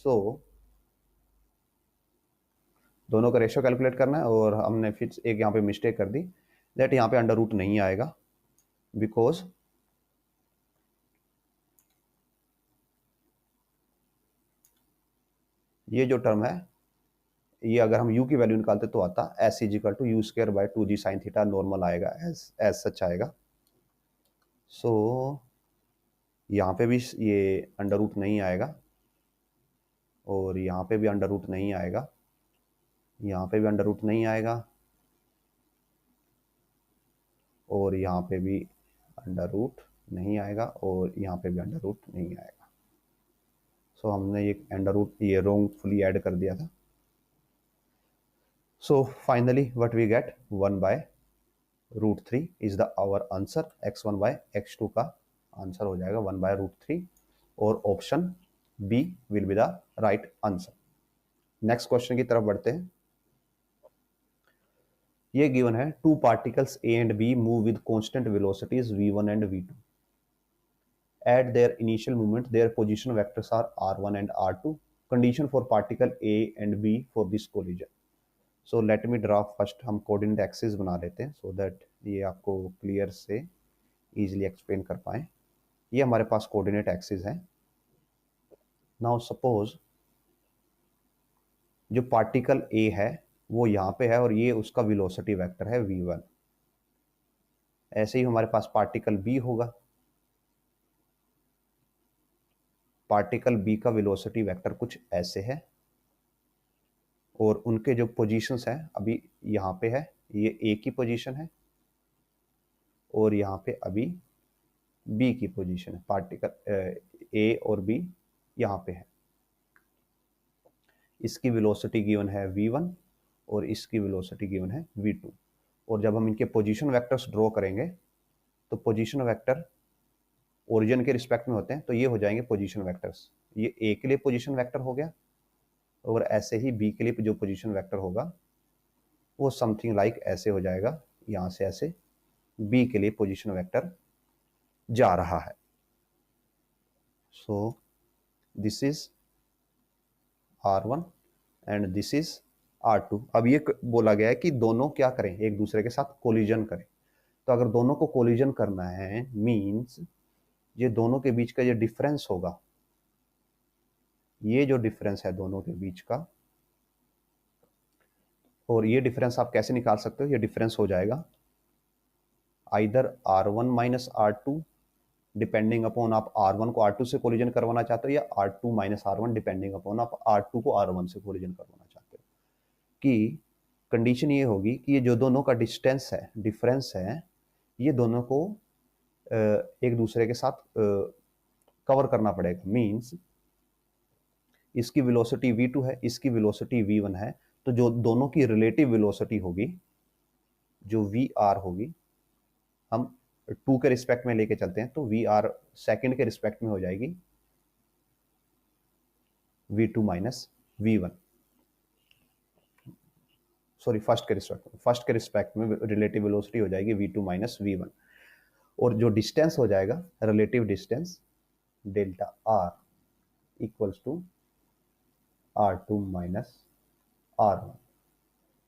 सो दोनों का रेशियो कैलकुलेट करना है, और हमने फिर एक यहाँ पे मिस्टेक कर दी, दैट यहाँ पे अंडर रूट नहीं आएगा बिकॉज ये जो टर्म है, ये अगर हम u की वैल्यू निकालते तो आता s is equal to U square by 2g sine theta, normal आएगा, एज सच आएगा। सो यहाँ पे भी ये अंडर रूट नहीं आएगा, और यहाँ पे भी अंडर रूट नहीं आएगा, यहाँ पे भी अंडर रूट नहीं आएगा, और यहाँ पे भी अंडर रूट नहीं आएगा, और यहाँ पे भी अंडर रूट नहीं आएगा। सो हमने ये अंडर रूट ये रोंगफुली ऐड कर दिया था। So finally what we get 1 by root 3 is the our answer. x1 by x2 का आंसर हो जाएगा 1 बाय रूट 3, और option B will be the right answer. Next question की तरफ बढ़ते हैं। ये गिवन है, two particles A and B move with constant velocities v1 and v2 at their initial movement, their position vectors are r1 and r2, condition for particle a and b for this collision। so let me draw first, हम coordinate axis बना लेते हैं so that ये आपको clear से easily explain कर पाए। ये हमारे पास कोऑर्डिनेट एक्सिस है। नाउ सपोज जो पार्टिकल ए है वो यहाँ पे है, और ये उसका वेलोसिटी वेक्टर है v1। ऐसे ही हमारे पास पार्टिकल बी होगा, पार्टिकल बी का वेलोसिटी वेक्टर कुछ ऐसे है, और उनके जो पोजीशंस हैं अभी यहाँ पे है, ये ए की पोजीशन है, और यहाँ पे अभी बी की पोजीशन है। पार्टिकल ए और बी यहाँ पे है। इसकी वेलोसिटी गिवन है v1 और इसकी वेलोसिटी गिवन है v2। और जब हम इनके पोजीशन वेक्टर्स ड्रॉ करेंगे तो पोजीशन वेक्टर ओरिजिन के रिस्पेक्ट में होते हैं, तो ये हो जाएंगे पोजीशन वेक्टर्स। ये ए के लिए पोजीशन वेक्टर हो गया, और ऐसे ही बी के लिए जो पोजीशन वेक्टर होगा वो समथिंग लाइक ऐसे हो जाएगा, यहाँ से ऐसे बी के लिए पोजीशन वेक्टर जा रहा है। So this is r1 and this is r2। अब ये बोला गया है कि दोनों क्या करें, एक दूसरे के साथ कोलिजन करें। तो अगर दोनों को कोलिजन करना है मींस ये दोनों के बीच का ये डिफरेंस होगा, ये जो डिफरेंस है दोनों के बीच का, और ये डिफरेंस आप कैसे निकाल सकते हो, ये डिफरेंस हो जाएगा either R1 minus R2, depending upon आप R1 को R2 से कोलिजन करवाना चाहते हो, या R2 minus R1 depending upon आप R2 को R1 से कोलिजन करवाना चाहते हो। कि कंडीशन ये होगी कि ये जो दोनों का डिस्टेंस है, डिफरेंस है, ये दोनों को एक दूसरे के साथ कवर करना पड़ेगा। मींस इसकी वेलोसिटी v2 है, इसकी वेलोसिटी v1 है, तो जो दोनों की रिलेटिव वेलोसिटी होगी, जो vr होगी, हम 2 के रिस्पेक्ट में लेके चलते हैं, तो vr सेकंड के रिस्पेक्ट में हो जाएगी v2 minus v1, sorry first के रिस्पेक्ट में रिलेटिव वेलोसिटी हो जाएगी v2 माइनस v1, और जो डिस्टेंस हो जाएगा relative distance delta r equals to r2 minus r1।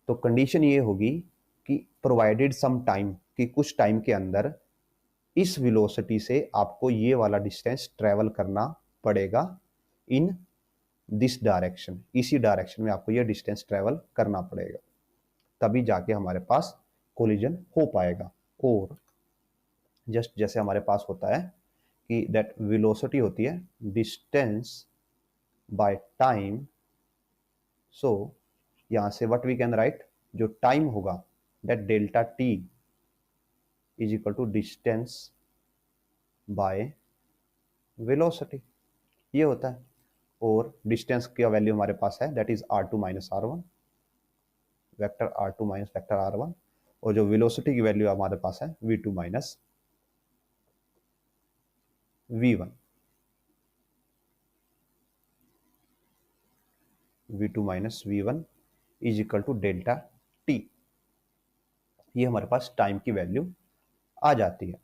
तो कंडीशन ये होगी कि प्रोवाइडेड सम टाइम, कि कुछ टाइम के अंदर इस वेलोसिटी से आपको ये वाला डिस्टेंस ट्रेवल करना पड़ेगा इन दिस डायरेक्शन, इसी डायरेक्शन में आपको ये डिस्टेंस ट्रेवल करना पड़ेगा, तभी जाके हमारे पास कोलिजन हो पाएगा। और जस्ट जैसे हमारे पास होता है कि दैट वेलोसिटी होती है डिस्टेंस बाय टाइम, सो यहां से व्हाट वी कैन राइट, जो टाइम होगा that delta T is equal to distance by velocity, ये होता है। और डिस्टेंस का वैल्यू हमारे पास है that is r2 minus r1, vector r2 minus vector r1, और जो वेलोसिटी की वैल्यू हमारे पास है v2 minus v1, v2 minus v1 is equal to delta T, ये हमारे पास टाइम की वैल्यू आ जाती है।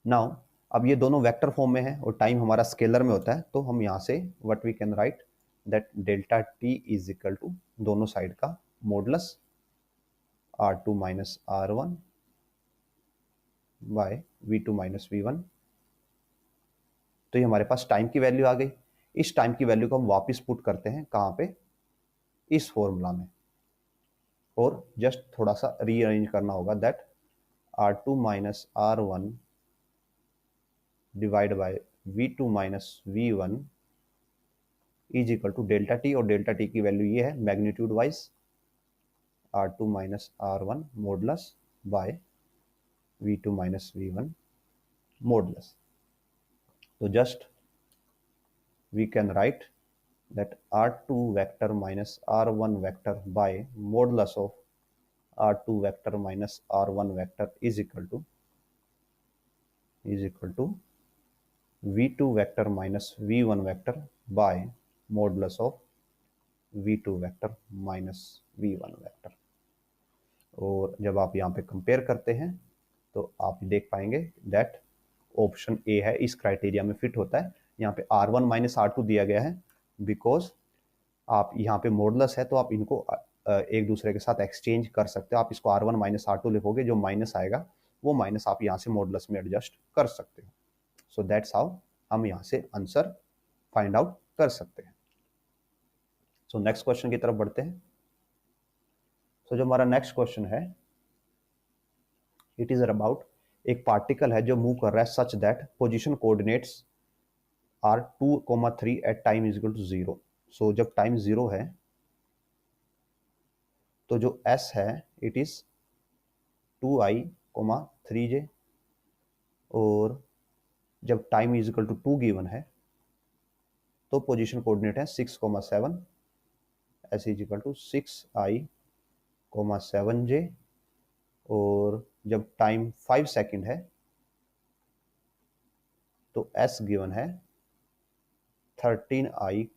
नाउ अब ये दोनों वेक्टर फॉर्म में है और टाइम हमारा स्केलर में होता है, तो हम यहाँ से what we can write that delta T is equal to दोनों साइड का modulus r2 minus r1 by v2 minus v1। तो ये हमारे पास टाइम की वैल्यू आ गई। इस टाइम की वैल्यू को हम वापस पुट करते हैं कहाँ पे, इस फॉर्मूला में, और जस्ट थोड़ा सा रीअरेंज करना होगा that r2 minus r1 divide by v2 minus v1 is equal to delta T, और डेल्टा टी की वैल्यू ये है magnitude wise r2 minus r1 modulus by v2 minus v1 modulus. तो just we can write that r2 vector minus r1 vector by modulus of r2 vector minus r1 vector is equal to v2 vector minus v1 vector by modulus of v2 vector minus v1 vector। और जब आप यहाँ पे compare करते हैं तो आप देख पाएंगे दैट ऑप्शन ए है इस क्राइटेरिया में फिट होता है। यहाँ पे r1 माइनस r2 दिया गया है बिकॉज आप यहाँ पे मॉडुलस है, तो आप इनको एक दूसरे के साथ एक्सचेंज कर सकते हो। आप इसको r1 माइनस r2 लिखोगे, जो माइनस आएगा वो माइनस आप यहाँ से मॉडुलस में एडजस्ट कर सकते हो। सो दैट्स हाउ हम यहाँ से आंसर फाइंड आउट कर सकते हैं। सो नेक्स्ट क्वेश्चन की तरफ बढ़ते हैं। सो जो हमारा नेक्स्ट क्वेश्चन है, इट इज अबाउट एक पार्टिकल है जो मूव कर रहा है such that position coordinates are 2,3 at time is equal to 0। So जब टाइम 0 है तो जो s है इट इज 2i, 3j, और जब time is equal to 2 given है तो पोजीशन कोऑर्डिनेट है 6,7, s is equal to 6i, 7j, और जब टाइम 5 सेकंड है तो s गिवन है 13i,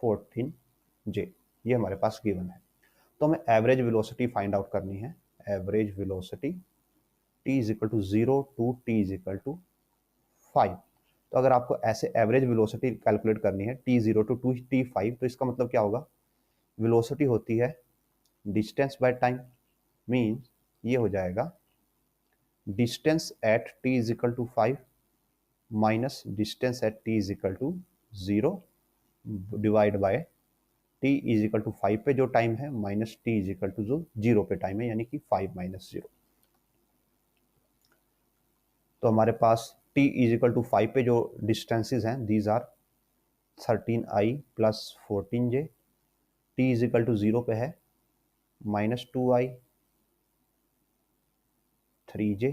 14j, ये हमारे पास गिवन है। तो हमें एवरेज वेलोसिटी फाइंड आउट करनी है। Average velocity t is equal to 0 to t is equal to 5। तो अगर आपको ऐसे एवरेज वेलोसिटी कैलकुलेट करनी है t0 टू t5, तो इसका मतलब क्या होगा, वेलोसिटी होती है डिस्टेंस बाय टाइम, मीन्स ये हो जाएगा distance at t is equal to 5 minus distance at t is equal to 0 divide by t is equal to 5 पे जो टाइम है minus t is equal to जो 0 पे टाइम है, यानी कि 5 माइनस 0। तो हमारे पास t इज इक्वल टू 5 पे जो डिस्टेंसेज हैं these are 13i plus 14j, t is equal to 0 पे है minus 2i 3j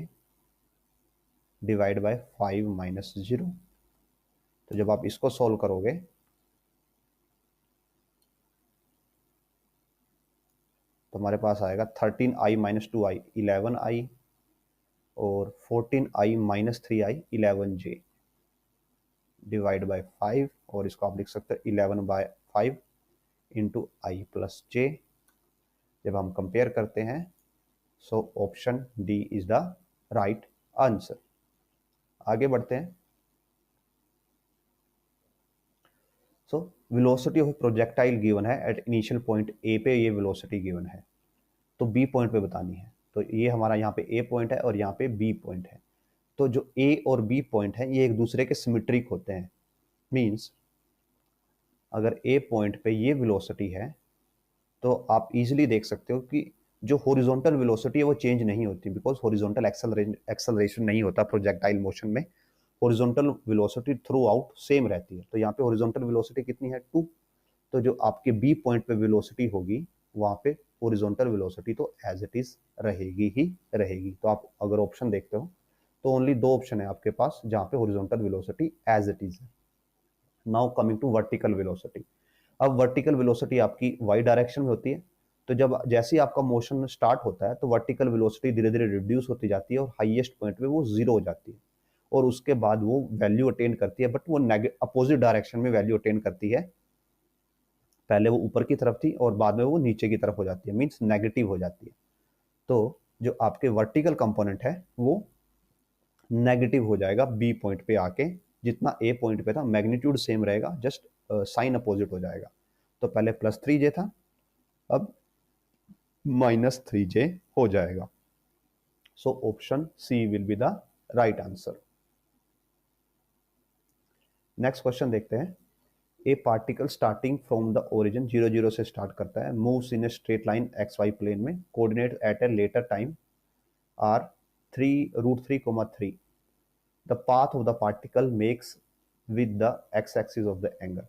divide by 5 minus 0। तो जब आप इसको सॉल्व करोगे तो हमारे पास आएगा 13i माइनस 2i 11i और 14i minus 3i 11j divide by 5, और इसको आप लिख सकते हैं 11 बाय 5 इंटू आई प्लस जे। जब हम कंपेयर करते हैं so option D is the right answer. आगे बढ़ते हैं। So velocity of projectile given है एट इनिशियल पॉइंट ए पे, ये वेलोसिटी गिवन है तो बी पॉइंट पे बतानी है। तो ये हमारा यहाँ पे ए पॉइंट है और यहाँ पे बी पॉइंट है। तो जो ए और बी पॉइंट है ये एक दूसरे के सिमेट्रिक होते हैं। मींस अगर ए पॉइंट पे ये वेलोसिटी है तो आप इजीली देख सकते हो कि जो हॉरिजॉन्टल वेलोसिटी है वो चेंज नहीं होती, बिकॉज हॉरिजॉन्टल एक्सेलरेशन नहीं होता प्रोजेक्टाइल मोशन में। Horizontal velocity through out same रहती है। तो यहाँ पे हॉरिजॉन्टल वेलोसिटी कितनी है 2। तो जो आपके बी पॉइंट पे वेलोसिटी होगी वहाँ पे हॉरिजॉन्टल वेलोसिटी तो एज इट इज रहेगी ही रहेगी। तो आप अगर ऑप्शन देखते हो तो ओनली 2 ऑप्शन है आपके पास जहाँ पे horizontal velocity as it is है। Now coming to vertical velocity. अब वर्टिकल वेलोसिटी आपकी वाई डायरेक्शन में होती है। तो जब जैसे ही आपका मोशन स्टार्ट होता है तो वर्टिकल वेलोसिटी धीरे धीरे रिड्यूस होती जाती है और हाईएस्ट पॉइंट पे वो 0 हो जाती है और उसके बाद वो वैल्यू अटेन करती है, बट वो अपोजिट डायरेक्शन में वैल्यू अटेन करती है। पहले वो ऊपर की तरफ थी और बाद में वो नीचे की तरफ हो जाती है, मीन्स नेगेटिव हो जाती है। तो जो आपके वर्टिकल कंपोनेंट है वो नेगेटिव हो जाएगा बी पॉइंट पे आके। जितना ए पॉइंट पे था मैग्नीट्यूड सेम रहेगा, जस्ट साइन अपोजिट हो जाएगा। तो पहले +3j था, अब -3j हो जाएगा। So option C will be the right answer. Next question देखते हैं। A particle starting from the origin 0 0 से स्टार्ट करता है, moves in a straight line XY plane में, coordinate at a later time are 3√3,3। The path of the particle makes with the x axis of the angle.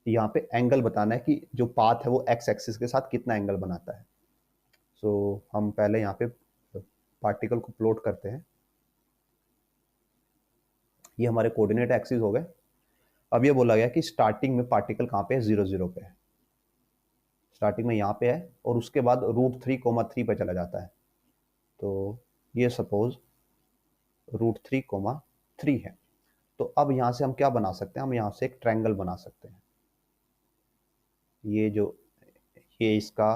यहाँ पे angle बताना है कि जो पाथ है वो x एक्सिस के साथ कितना एंगल बनाता है। सो हम पहले यहाँ पे पार्टिकल को प्लॉट करते हैं। ये हमारे कोऑर्डिनेट एक्सिस हो गए। अब ये बोला गया कि स्टार्टिंग में पार्टिकल कहाँ पे है 0 0 पे है। स्टार्टिंग में यहाँ पे है और उसके बाद √3,3 पे चला जाता है। तो ये सपोज √3,3 है। तो अब यहाँ से हम क्या बना सकते हैं, हम यहाँ से एक ट्रायंगल बना सकते हैं। ये इसका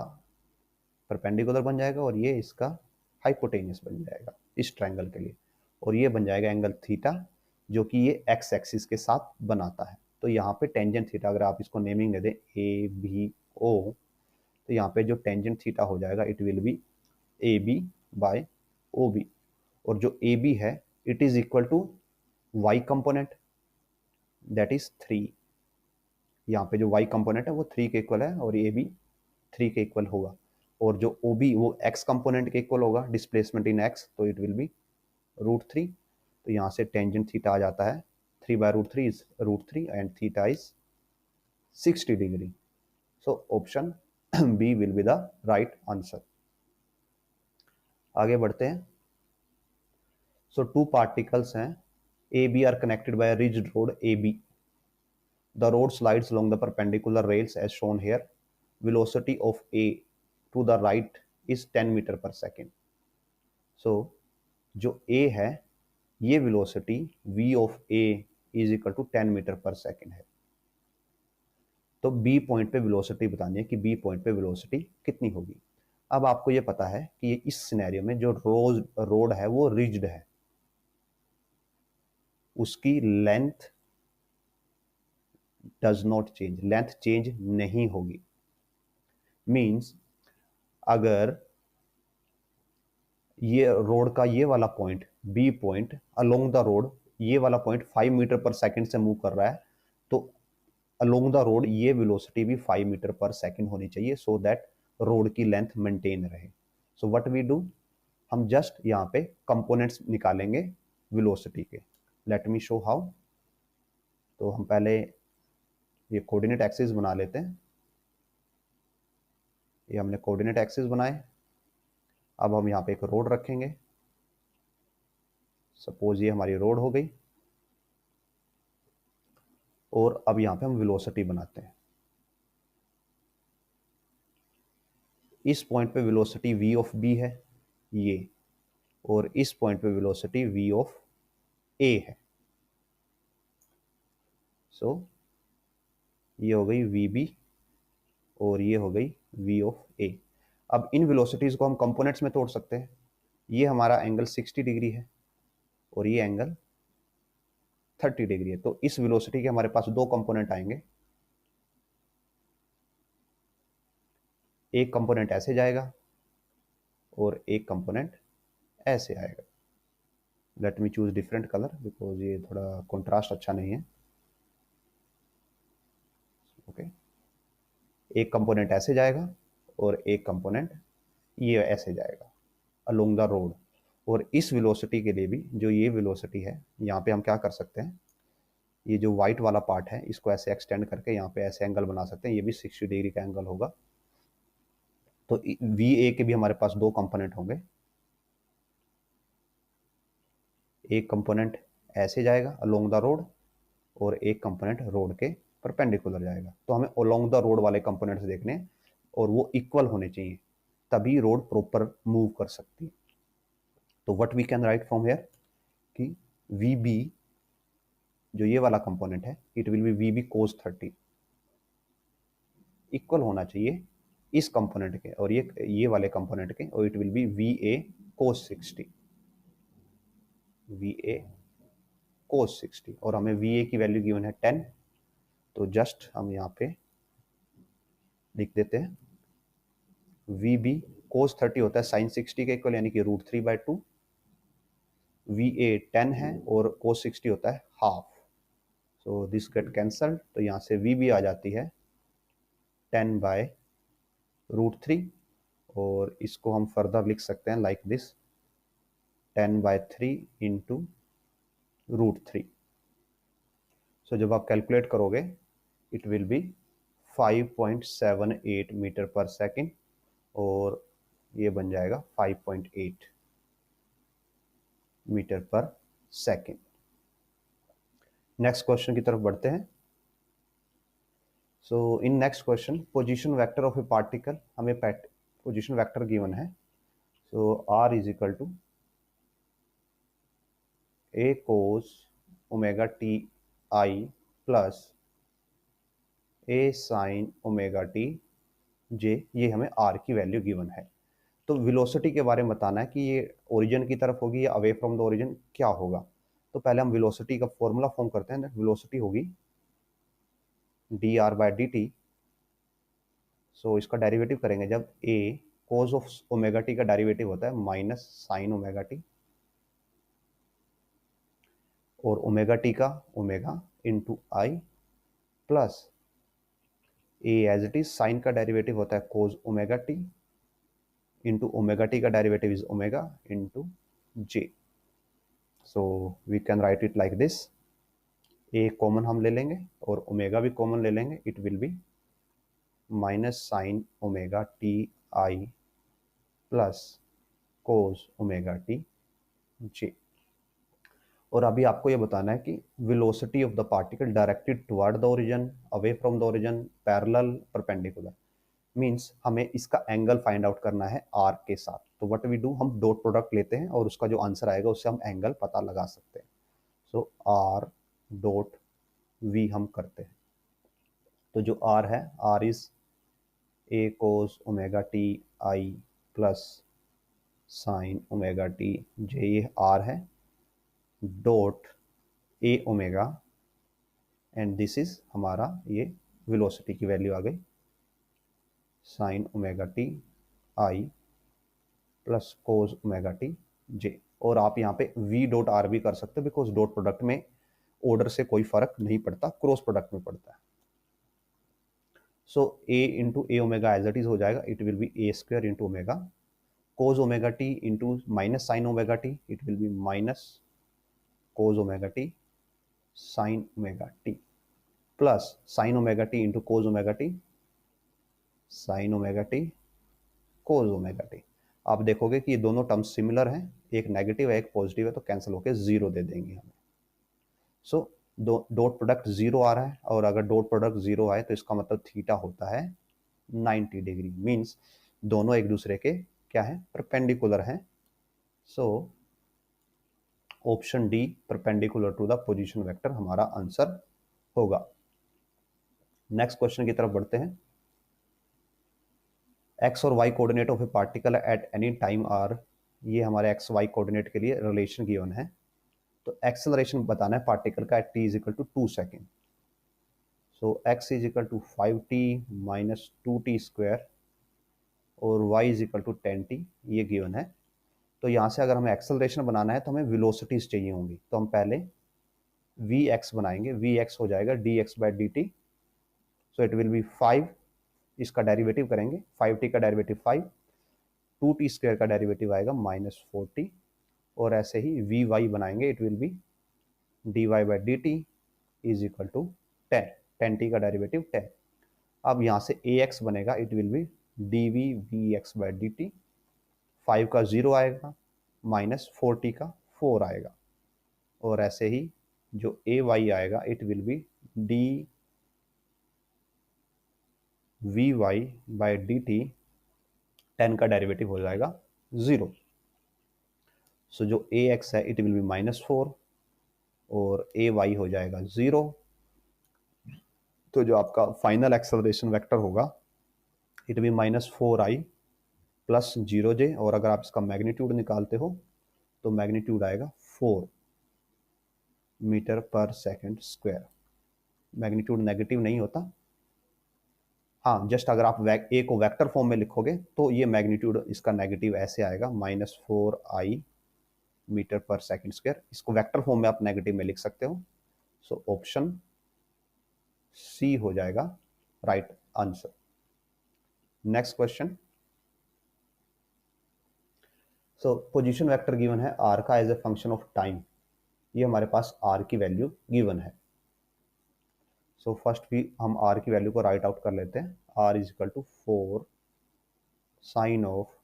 परपेंडिकुलर बन जाएगा और ये इसका हाइपोटेनियस बन जाएगा इस ट्रायंगल के लिए, और ये बन जाएगा एंगल थीटा जो कि ये एक्स एक्सिस के साथ बनाता है। तो यहाँ पे टेंजेंट थीटा, अगर आप इसको नेमिंग दे दें ABO, तो यहाँ पे जो टेंजेंट थीटा हो जाएगा इट विल बी AB/OB, और जो AB है it is equal to y component that is 3। यहाँ पे जो y कंपोनेंट है वो 3 के इक्वल है और AB 3 के इक्वल होगा, और जो OB वो x कंपोनेंट के इक्वल होगा, डिस्प्लेसमेंट इन x, तो इट विल बी √3। तो यहाँ से टेंजेंट थीटा आ जाता है 3/√3 is √3 and theta is 60 degree. So option B will be the right answer. आगे बढ़ते हैं। सो 2 पार्टिकल्स हैं AB are connected by rigid rod AB। The road slides along the perpendicular rails as shown here. Velocity of A to the right is 10 meter per second. So जो A है ये velocity V of A is equal to 10 meter पर second है। तो B point पे velocity बतानी है कि B पॉइंट पे वेलोसिटी कितनी होगी। अब आपको ये पता है कि ये इस सिनेरियो में जो रोड है वो रिज्ड है, उसकी length does not change, length change नहीं होगी। मीन्स अगर ये रोड का ये वाला point B point along the rod, ये वाला पॉइंट 5 मीटर पर सेकेंड से मूव कर रहा है, तो अलोंग द रोड ये वेलोसिटी भी 5 मीटर पर सेकंड होनी चाहिए, सो दैट रोड की लेंथ मेंटेन रहे। सो व्हाट वी डू, हम जस्ट यहाँ पे कंपोनेंट्स निकालेंगे वेलोसिटी के। Let me show how. तो हम पहले ये कोऑर्डिनेट एक्सिस बना लेते हैं। ये हमने कोऑर्डिनेट एक्सिस बनाए। अब हम यहाँ पे एक रोड रखेंगे। सपोज ये हमारी रोड हो गई, और अब यहाँ पे हम वेलोसिटी बनाते हैं। इस पॉइंट पे वेलोसिटी v ऑफ b है ये, और इस पॉइंट पे वेलोसिटी v ऑफ a है। सो ये हो गई vb और ये हो गई v ऑफ a। अब इन वेलोसिटीज को हम कंपोनेंट्स में तोड़ सकते हैं। ये हमारा एंगल 60 डिग्री है और ये एंगल 30 डिग्री है। तो इस वेलोसिटी के हमारे पास दो कंपोनेंट आएंगे। एक कंपोनेंट ऐसे जाएगा और एक कंपोनेंट ऐसे आएगा। Let me choose different colour because ये थोड़ा कॉन्ट्रास्ट अच्छा नहीं है। ओके, एक कंपोनेंट ऐसे जाएगा और एक कंपोनेंट ये ऐसे जाएगा अलोंग द रोड। और इस वेलोसिटी के लिए भी जो ये वेलोसिटी है, यहाँ पे हम क्या कर सकते हैं, ये जो व्हाइट वाला पार्ट है इसको ऐसे एक्सटेंड करके यहाँ पे ऐसे एंगल बना सकते हैं। ये भी 60 डिग्री का एंगल होगा। तो वी ए के भी हमारे पास दो कंपोनेंट होंगे। एक कंपोनेंट ऐसे जाएगा अलोंग द रोड और एक कंपोनेंट रोड के परपेंडिकुलर जाएगा। तो हमें अलोंग द रोड वाले कंपोनेंट्स देखने हैं और वो इक्वल होने चाहिए, तभी रोड प्रॉपर मूव कर सकती है। तो what we can write from here कि वी बी जो ये वाला कंपोनेंट है, it will be V B cos 30, equal होना चाहिए इस कंपोनेंट के और ये वाले कंपोनेंट के, और it will be V A cos 60, V A cos 60। और हमें वी ए की वैल्यू गिवन है 10, तो जस्ट हम यहाँ पे लिख देते हैं वी बी कोस 30 होता है साइन 60 के इक्वल, यानी कि √3/2। वी ए 10 है और कोस 60 होता है half, so this get cancelled. तो यहाँ से वी बी आ जाती है 10/√3, और इसको हम फर्दर लिख सकते हैं लाइक दिस 10/3 इंटू √3। सो जब आप कैलकुलेट करोगे इट विल बी 5.78 मीटर पर सेकेंड, और ये बन जाएगा 5.8 मीटर पर सेकेंड। नेक्स्ट क्वेश्चन की तरफ बढ़ते हैं। So in next question position vector of a particle, हमें पोजीशन वेक्टर गिवन है। So R is equal to A cos omega T I plus A sine omega T जे, ये हमें are की value given है। तो वेलोसिटी के बारे में बताना है कि ये ओरिजिन की तरफ होगी या अवे फ्रॉम द ओरिजिन, क्या होगा। तो पहले हम वेलोसिटी का फॉर्मूला फॉर्म करते हैं। वेलोसिटी होगी d r by D t. So इसका डेरिवेटिव करेंगे जब a cos of omega t का डेरिवेटिव होता है माइनस साइन ओमेगा टी, और ओमेगा टी का omega into i plus a as it is sine का डेरिवेटिव होता है cos omega t into omega t का derivative is omega into j. So we can write it like this, a common हम ले लेंगे और omega भी common ले लेंगे, it will be minus sine omega T I plus cos omega T j. और अभी आपको ये बताना है कि velocity of the particle directed toward the origin, away from the origin, parallel, perpendicular. Means हमें इसका एंगल फाइंड आउट करना है आर के साथ। तो व्हाट वी डू, हम डॉट प्रोडक्ट लेते हैं और उसका जो आंसर आएगा उससे हम एंगल पता लगा सकते हैं। सो आर डॉट वी हम करते हैं। तो जो आर है, r is a cos omega T I plus sine omega T जे, ये आर है, dot a omega, and this is हमारा ये वेलोसिटी की वैल्यू आ गई sine omega T I plus cos omega T j. और आप यहाँ पे v डॉट आर भी कर सकते हो बिकॉज डॉट प्रोडक्ट में ऑर्डर से कोई फर्क नहीं पड़ता, क्रॉस प्रोडक्ट में पड़ता है। So a into a omega as it is हो जाएगा, it will be A square into omega cos omega t into minus sine omega t, it will be minus cos omega t sine omega T plus sine omega t into cos omega t sine omega t cos omega t. आप देखोगे कि ये दोनों terms similar हैं, एक negative है एक positive है, तो कैंसिल होकर जीरो दे देंगे हमें। सो डॉट प्रोडक्ट जीरो आ रहा है, और अगर डॉट प्रोडक्ट जीरो आए तो इसका मतलब थीटा होता है 90 डिग्री, मीन्स दोनों एक दूसरे के क्या है, परपेंडिकुलर हैं। So option D perpendicular to the position vector हमारा आंसर होगा। नेक्स्ट क्वेश्चन की तरफ बढ़ते हैं। एक्स और Y coordinate of a particle at any time are, ये हमारे एक्स वाई कोऑर्डिनेट के लिए रिलेशन गिवन है। तो एक्सेलरेशन बताना है पार्टिकल का at T is equal to 2 second. So X is equal to 5t minus 2t square और y is equal to 10t, ये गिवन है। तो यहाँ से अगर हमें एक्सेलरेशन बनाना है तो हमें वेलोसिटीज चाहिए होंगी, तो हम पहले vx बनाएंगे, vx हो जाएगा dx by dt। So it will be 5, इसका डेरिवेटिव करेंगे, 5t का डेरिवेटिव 5, 2t स्क्वायर का डेरिवेटिव आएगा -4t, और ऐसे ही vy बनाएंगे, it will be dy by dt is equal to 10, 10t का डेरिवेटिव 10। अब यहाँ से ax बनेगा, it will B dv vx by dt, 5 का 0 आएगा माइनस 4t का 4 आएगा, और ऐसे ही जो ay आएगा it will be D V Y by D T, 10 का डेरिवेटिव हो जाएगा 0। सो जो ax है इट विल बी -4 और ay हो जाएगा 0। तो जो आपका फाइनल एक्सेलरेशन वेक्टर होगा it will B -4i plus 0j, और अगर आप इसका मैग्नीट्यूड निकालते हो तो मैग्नीट्यूड आएगा 4 मीटर पर सेकेंड स्क्वायर। मैग्नीट्यूड नेगेटिव नहीं होता, हाँ जस्ट अगर आप ए को वेक्टर फॉर्म में लिखोगे तो ये मैग्नीट्यूड इसका नेगेटिव ऐसे आएगा -4i मीटर पर सेकेंड स्क्वायर। इसको वेक्टर फॉर्म में आप नेगेटिव में लिख सकते हो। सो ऑप्शन सी हो जाएगा right answer. Next question. So position vector given है आर का as a function of time, ये हमारे पास आर की वैल्यू गिवन है। सो फर्स्ट भी हम आर की वैल्यू को राइट आउट कर लेते हैं, r is equal to 4 sine of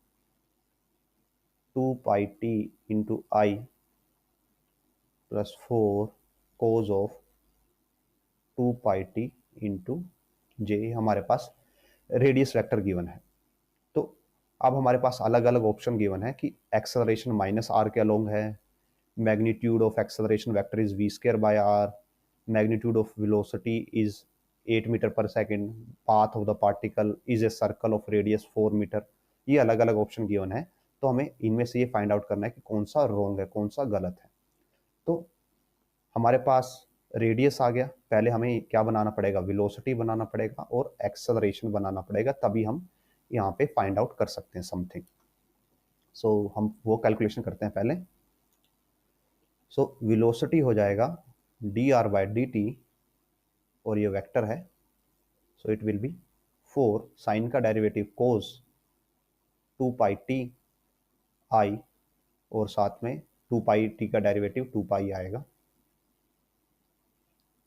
2 pi t into i plus 4 cos of 2 pi t into j, हमारे पास रेडियस वेक्टर गिवन है। तो अब हमारे पास अलग अलग ऑप्शन गिवन है कि एक्सेलरेशन माइनस आर के अलोंग है, magnitude of acceleration vector is v square by r, magnitude of velocity is 8 metre पर second, path of the particle is a circle of radius 4 metre. ये अलग अलग option given है, तो हमें इनमें से ये फाइंड आउट करना है कि कौन सा रॉन्ग है कौन सा गलत है। तो हमारे पास रेडियस आ गया, पहले हमें क्या बनाना पड़ेगा, वेलोसिटी बनाना पड़ेगा और एक्सेलरेशन बनाना पड़ेगा, तभी हम यहाँ पे फाइंड आउट कर सकते हैं समथिंग। सो हम वो कैलकुलेशन करते हैं पहले। सो वेलोसिटी हो जाएगा d r by D T, और ये वेक्टर है, so it will be 4 sine का derivative cos 2 pi T i, और साथ में 2 पाई टी का डेरिवेटिव 2 पाई आएगा,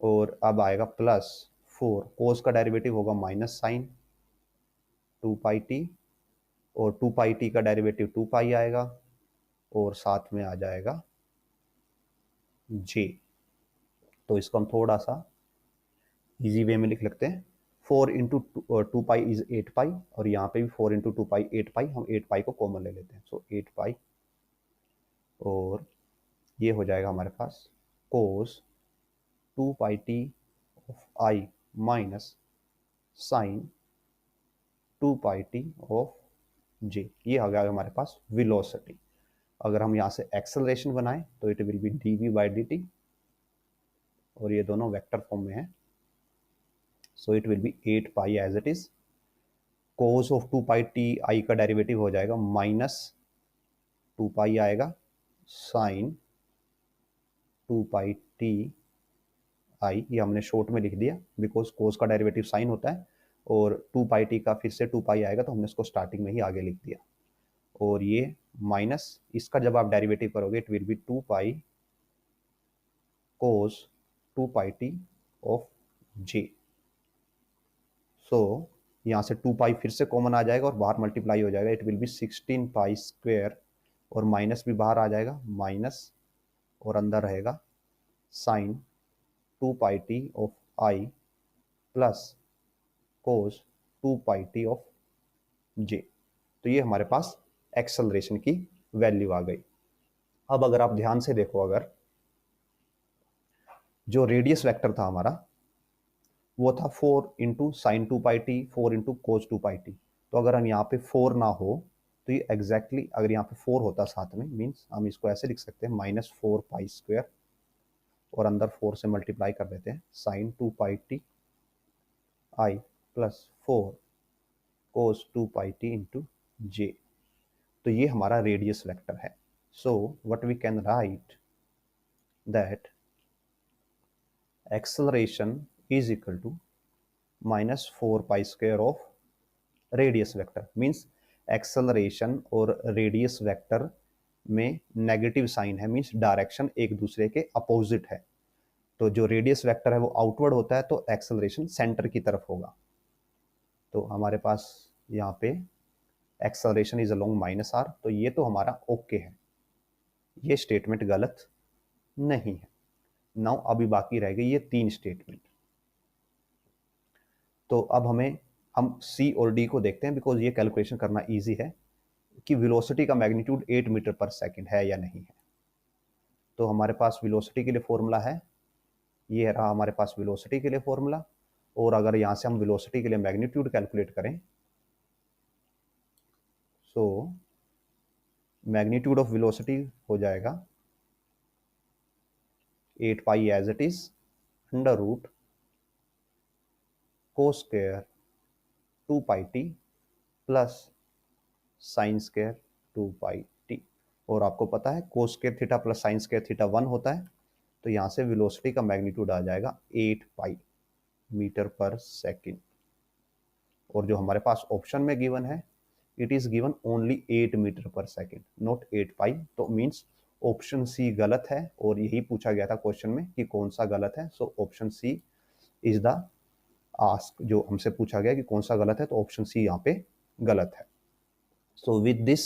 और अब आएगा प्लस 4 कोस का डेरिवेटिव होगा माइनस साइन 2 पाई टी, और 2 पाई टी का डेरिवेटिव 2 पाई आएगा, और साथ में आ जाएगा जे। तो इसको हम थोड़ा सा इजी वे में लिख लेते हैं, 4 इंटू 2 पाई इज 8 पाई, और यहाँ पे भी 4 इंटू 2 पाई 8 पाई, हम 8 पाई को कॉमन ले लेते हैं। सो 8 पाई, और ये हो जाएगा हमारे पास cos 2 pi t of i minus sine 2 pi t of j, ये हो गया हमारे पास वेलोसिटी। अगर हम यहाँ से एक्सेलरेशन बनाएं तो it will be D V by D T, और ये दोनों वेक्टर फॉर्म में है, so it will be 8 pi as it is, cos of 2 pi T I का डेरिवेटिव हो जाएगा माइनस 2 पाई आएगा साइन 2 पाई टी आई, ये हमने शॉर्ट में लिख दिया बिकॉज कोस का डेरिवेटिव साइन होता है, और 2 पाई टी का फिर से 2 पाई आएगा, तो हमने उसको स्टार्टिंग में ही आगे लिख दिया। और ये माइनस इसका जब आप डेरिवेटिव करोगे it will be 2 pi cos 2 pi t of j. So यहाँ से 2 पाई फिर से कॉमन आ जाएगा और बाहर मल्टीप्लाई हो जाएगा, it will be 16 pi square, और माइनस भी बाहर आ जाएगा, माइनस, और अंदर रहेगा sine 2 pi t of i plus cos 2 pi t of j. तो ये हमारे पास एक्सेलरेशन की वैल्यू आ गई। अब अगर आप ध्यान से देखो, अगर जो रेडियस वेक्टर था हमारा वो था 4 into sine 2 pi T, 4 into cos 2 pi T. तो अगर हम यहाँ पे 4 ना हो तो ये एग्जैक्टली अगर यहाँ पे 4 होता साथ में, मीन्स हम इसको ऐसे लिख सकते हैं -4 पाई स्क्वेयर, और अंदर 4 से मल्टीप्लाई कर देते हैं sine 2 pi T I plus 4 cos 2 pi t into j. तो ये हमारा रेडियस वेक्टर है। So what we can write that acceleration is equal to -4 pi square of radius vector. Means acceleration और रेडियस वेक्टर में negative sign है, means direction एक दूसरे के अपोजिट है। तो जो रेडियस वेक्टर है वो आउटवर्ड होता है, तो एक्सेलरेशन सेंटर की तरफ होगा। तो हमारे पास यहाँ पे एक्सेलरेशन इज अलोंग -r, तो ये तो हमारा ओके है, ये स्टेटमेंट गलत नहीं है। नाउ अभी बाकी रह गई ये 3 स्टेटमेंट। तो अब हम सी और डी को देखते हैं, बिकॉज ये कैलकुलेशन करना ईजी है कि वेलोसिटी का मैग्नीट्यूड 8 मीटर पर सेकंड है या नहीं है। तो हमारे पास वेलोसिटी के लिए फॉर्मूला है, ये रहा हमारे पास वेलोसिटी के लिए फॉर्मूला। और अगर यहाँ से हम वेलोसिटी के लिए मैग्नीट्यूड कैलकुलेट करें, सो मैग्नीट्यूड ऑफ वेलोसिटी हो जाएगा 8 pi as it is under root cos square 2 pi t plus sine square 2 pi t. और आपको पता है cos square theta plus sine square theta 1 होता है, तो यहाँ से वेलोसिटी का मैग्नीट्यूड आ जाएगा 8 पाई मीटर पर सेकंड। और जो हमारे पास ऑप्शन में गिवन है it is given only 8 metre per second, not 8 pi. तो मीन्स ऑप्शन सी गलत है, और यही पूछा गया था क्वेश्चन में कि कौन सा गलत है। So option C is the ask, जो हमसे पूछा गया कि कौन सा गलत है, तो ऑप्शन सी यहाँ पे गलत है। सो विद दिस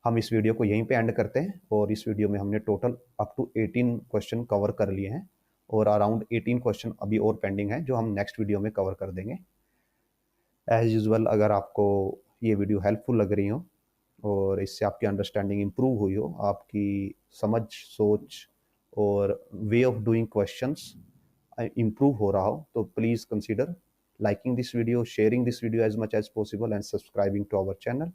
हम इस वीडियो को यहीं पे एंड करते हैं, और इस वीडियो में हमने total up to 18 question cover कर लिए हैं, और अराउंड 18 क्वेश्चन अभी और पेंडिंग है जो हम नेक्स्ट वीडियो में कवर कर देंगे। एज यूजुअल, अगर आपको ये वीडियो हेल्पफुल लग रही हो और इससे आपकी अंडरस्टैंडिंग इम्प्रूव हुई हो, आपकी समझ, सोच और way of doing questions improve हो रहा हो, तो please consider liking this video, sharing this video as much as possible, and subscribing to our channel.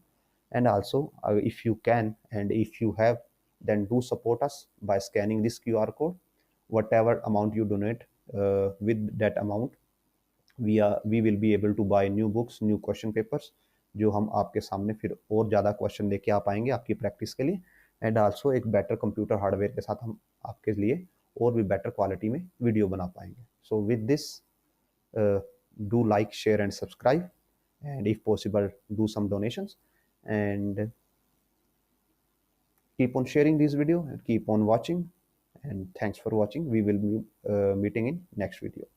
And also, if you can and if you have, then do support us by scanning this QR code. Whatever amount you donate, with that amount we will be able to buy new books, new question papers, जो हम आपके सामने फिर और ज़्यादा question लेके आ पाएंगे आपकी प्रैक्टिस के लिए। एंड आल्सो एक बेटर कंप्यूटर हार्डवेयर के साथ हम आपके लिए और भी बेटर क्वालिटी में वीडियो बना पाएंगे। सो with this, do like, share and subscribe, and if possible do some donations, and keep on sharing this video and keep on watching, and thanks for watching. We will be meeting in next video.